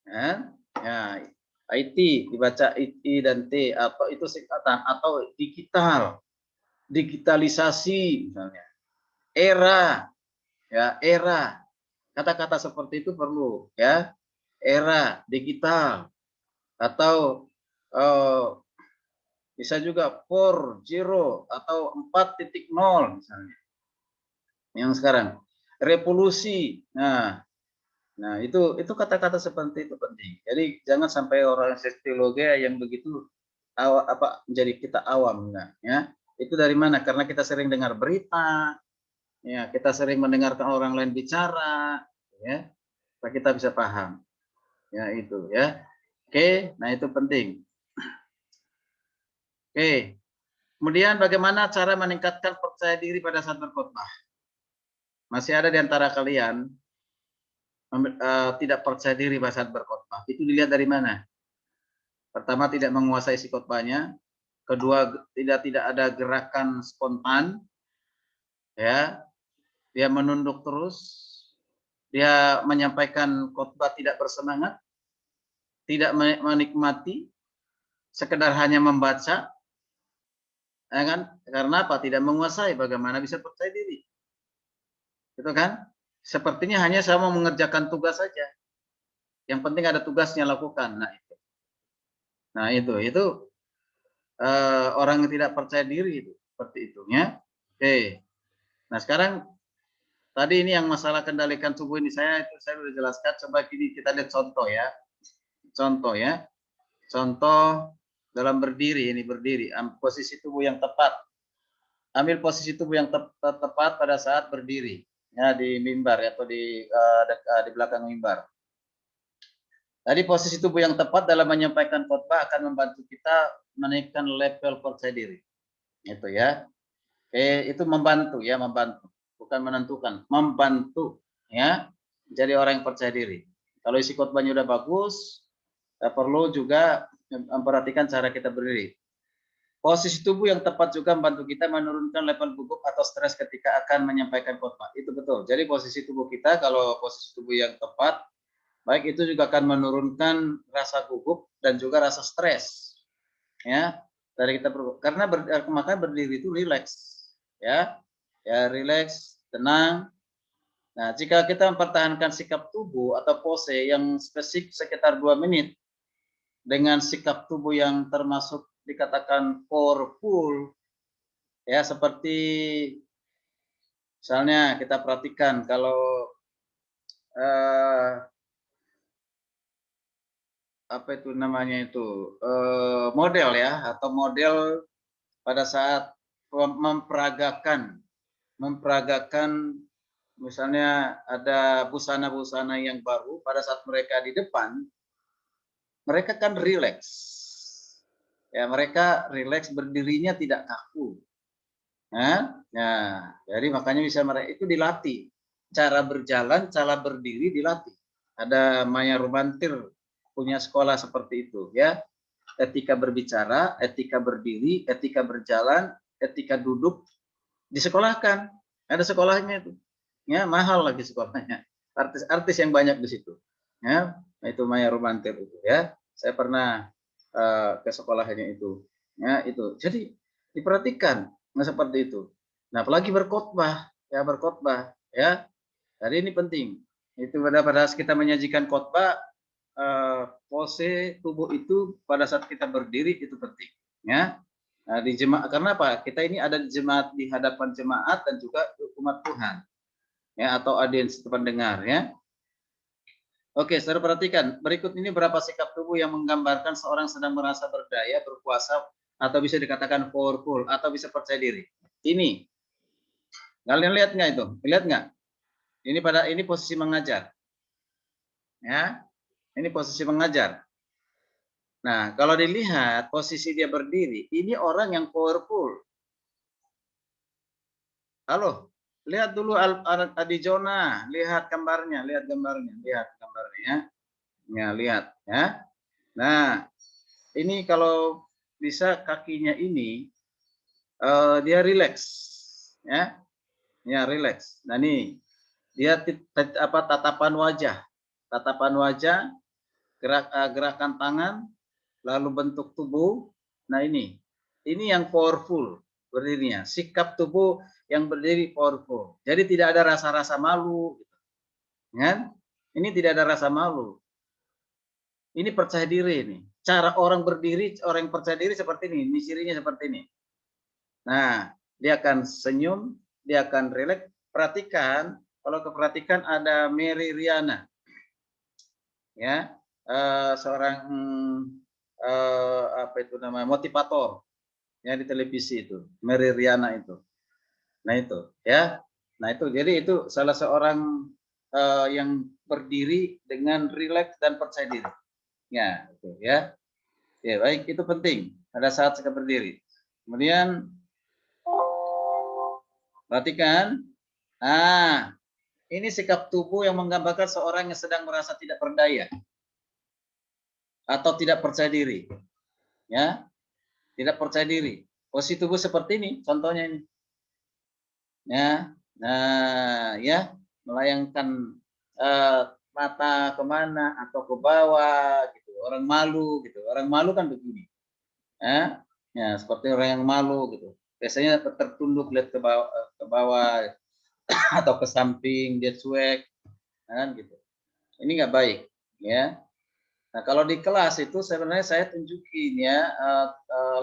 Ya, ya, IT dibaca I dan T atau itu singkatan atau digital, digitalisasi misalnya. Era, ya, era. Kata-kata seperti itu perlu ya. Era digital atau bisa juga 4.0 atau 4.0 misalnya. Yang sekarang revolusi. Nah, itu kata-kata seperti itu penting. Jadi jangan sampai orang sosiologi yang begitu menjadi kita awam ya. Itu dari mana? Karena kita sering dengar berita, ya, kita sering mendengarkan orang lain bicara, ya. Supaya kita bisa paham. Ya, itu ya. Oke, nah itu penting. Oke. Kemudian bagaimana cara meningkatkan percaya diri pada saat berkhotbah? Masih ada di antara kalian tidak percaya diri pada saat berkhotbah. Itu dilihat dari mana? Pertama, tidak menguasai isi khotbahnya. Kedua, tidak ada gerakan spontan. Ya, dia menunduk terus. Dia menyampaikan khotbah tidak bersemangat, tidak menikmati, sekedar hanya membaca. Ya kan? Karena apa? Tidak menguasai, bagaimana bisa percaya diri. Gitu kan? Sepertinya hanya sama mengerjakan tugas saja. Yang penting ada tugasnya lakukan. Nah itu orang yang tidak percaya diri itu seperti itu ya. Oke. Nah sekarang tadi ini yang masalah kendalikan tubuh ini saya sudah jelaskan. Coba kita lihat contoh ya. Contoh ya. Contoh dalam berdiri ini berdiri. Posisi tubuh yang tepat. Ambil posisi tubuh yang tepat pada saat berdiri ya di mimbar atau di belakang mimbar. Tadi posisi tubuh yang tepat dalam menyampaikan khotbah akan membantu kita menaikkan level percaya diri. Itu ya. Itu membantu ya, membantu. Bukan menentukan, membantu ya. Jadi orang yang percaya diri. Kalau isi khotbahnya udah bagus, perlu juga memperhatikan cara kita berdiri. posisi tubuh yang tepat juga membantu kita menurunkan level gugup atau stres ketika akan menyampaikan khotbah. Itu betul. Jadi posisi tubuh kita, kalau posisi tubuh yang tepat, baik itu juga akan menurunkan rasa gugup dan juga rasa stres. Ya, dari kita karena makanya berdiri itu rileks, ya, rileks, tenang. Nah, jika kita mempertahankan sikap tubuh atau pose yang spesifik sekitar 2 menit dengan sikap tubuh yang termasuk dikatakan powerful, ya, seperti misalnya kita perhatikan kalau apa itu namanya itu model ya, atau model pada saat memperagakan misalnya ada busana-busana yang baru, pada saat mereka di depan, mereka kan rileks. Ya, mereka rileks, berdirinya tidak kaku. Nah, jadi makanya bisa mereka itu dilatih. Cara berjalan, cara berdiri dilatih. Ada Maya Rubantir punya sekolah seperti itu, ya. Etika berbicara, etika berdiri, etika berjalan, etika duduk, disekolahkan. Ada sekolahnya itu. Ya, mahal lagi sekolahnya. Artis-artis yang banyak di situ. Ya, itu Maya Rubantir itu, ya. Saya pernah ke sekolahnya itu. Ya, itu. Jadi diperhatikan, nah seperti itu. Nah, apalagi berkhotbah, ya. Jadi ini penting. Itu pada saat kita menyajikan khotbah, pose tubuh itu pada saat kita berdiri itu penting, ya. Nah, di jemaat, karena apa? Kita ini ada di jemaat, di hadapan jemaat dan juga umat Tuhan, ya, atau audiens pendengar, ya. Oke, saudara perhatikan. Berikut ini berapa sikap tubuh yang menggambarkan seorang sedang merasa berdaya, berkuasa, atau bisa dikatakan powerful, atau bisa percaya diri. Ini, kalian lihat nggak itu? Lihat nggak? Ini posisi mengajar, ya. Ini posisi mengajar. Nah, kalau dilihat posisi dia berdiri, ini orang yang powerful. Halo, lihat dulu Adi Jona, lihat gambarnya. Ya, lihat, ya. Nah, ini kalau bisa kakinya ini dia rileks, ya. Ya, rileks. Nah, nih dia tatapan wajah, gerakan tangan, lalu bentuk tubuh. Nah, ini yang powerful berdirinya. Sikap tubuh yang berdiri powerful. Jadi tidak ada rasa-rasa malu, kan? Ini tidak ada rasa malu. Ini percaya diri ini. Cara orang berdiri, orang yang percaya diri seperti ini cirinya seperti ini. Nah, dia akan senyum, dia akan rileks. Perhatikan, kalau keperhatikan ada Mary Riana, ya, seorang apa itu namanya, motivator, ya, di televisi itu, Mary Riana itu. Nah itu, ya. Nah itu, jadi itu salah seorang yang berdiri dengan rileks dan percaya diri. Ya, itu, ya. Ya, baik, itu penting pada saat kita berdiri. Kemudian perhatikan, nah, ini sikap tubuh yang menggambarkan seorang yang sedang merasa tidak berdaya atau tidak percaya diri, ya, tidak percaya diri. Posisi tubuh seperti ini, contohnya ini, ya. Nah, ya, melayangkan mata kemana atau ke bawah, gitu. Orang malu, gitu. Orang malu kan begini, ya, ya, seperti orang yang malu, gitu. Biasanya tertunduk, lihat ke bawah atau ke samping, dia cuek, kan, gitu. Ini nggak baik, ya. Nah, kalau di kelas itu sebenarnya saya tunjukin, ya,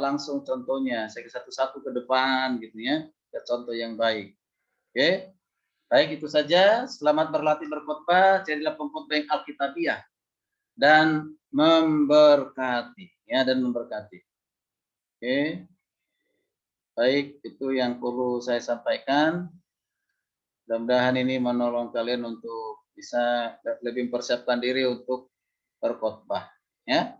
langsung contohnya, saya satu-satu ke depan, gitu, ya, ke contoh yang baik. Oke, baik, itu saja. Selamat berlatih berkhotbah, jadilah pengkhotbah yang alkitabiah dan memberkati, ya, dan memberkati. Oke, baik, itu yang perlu saya sampaikan. Mudah-mudahan ini menolong kalian untuk bisa lebih mempersiapkan diri untuk berkhotbah, ya.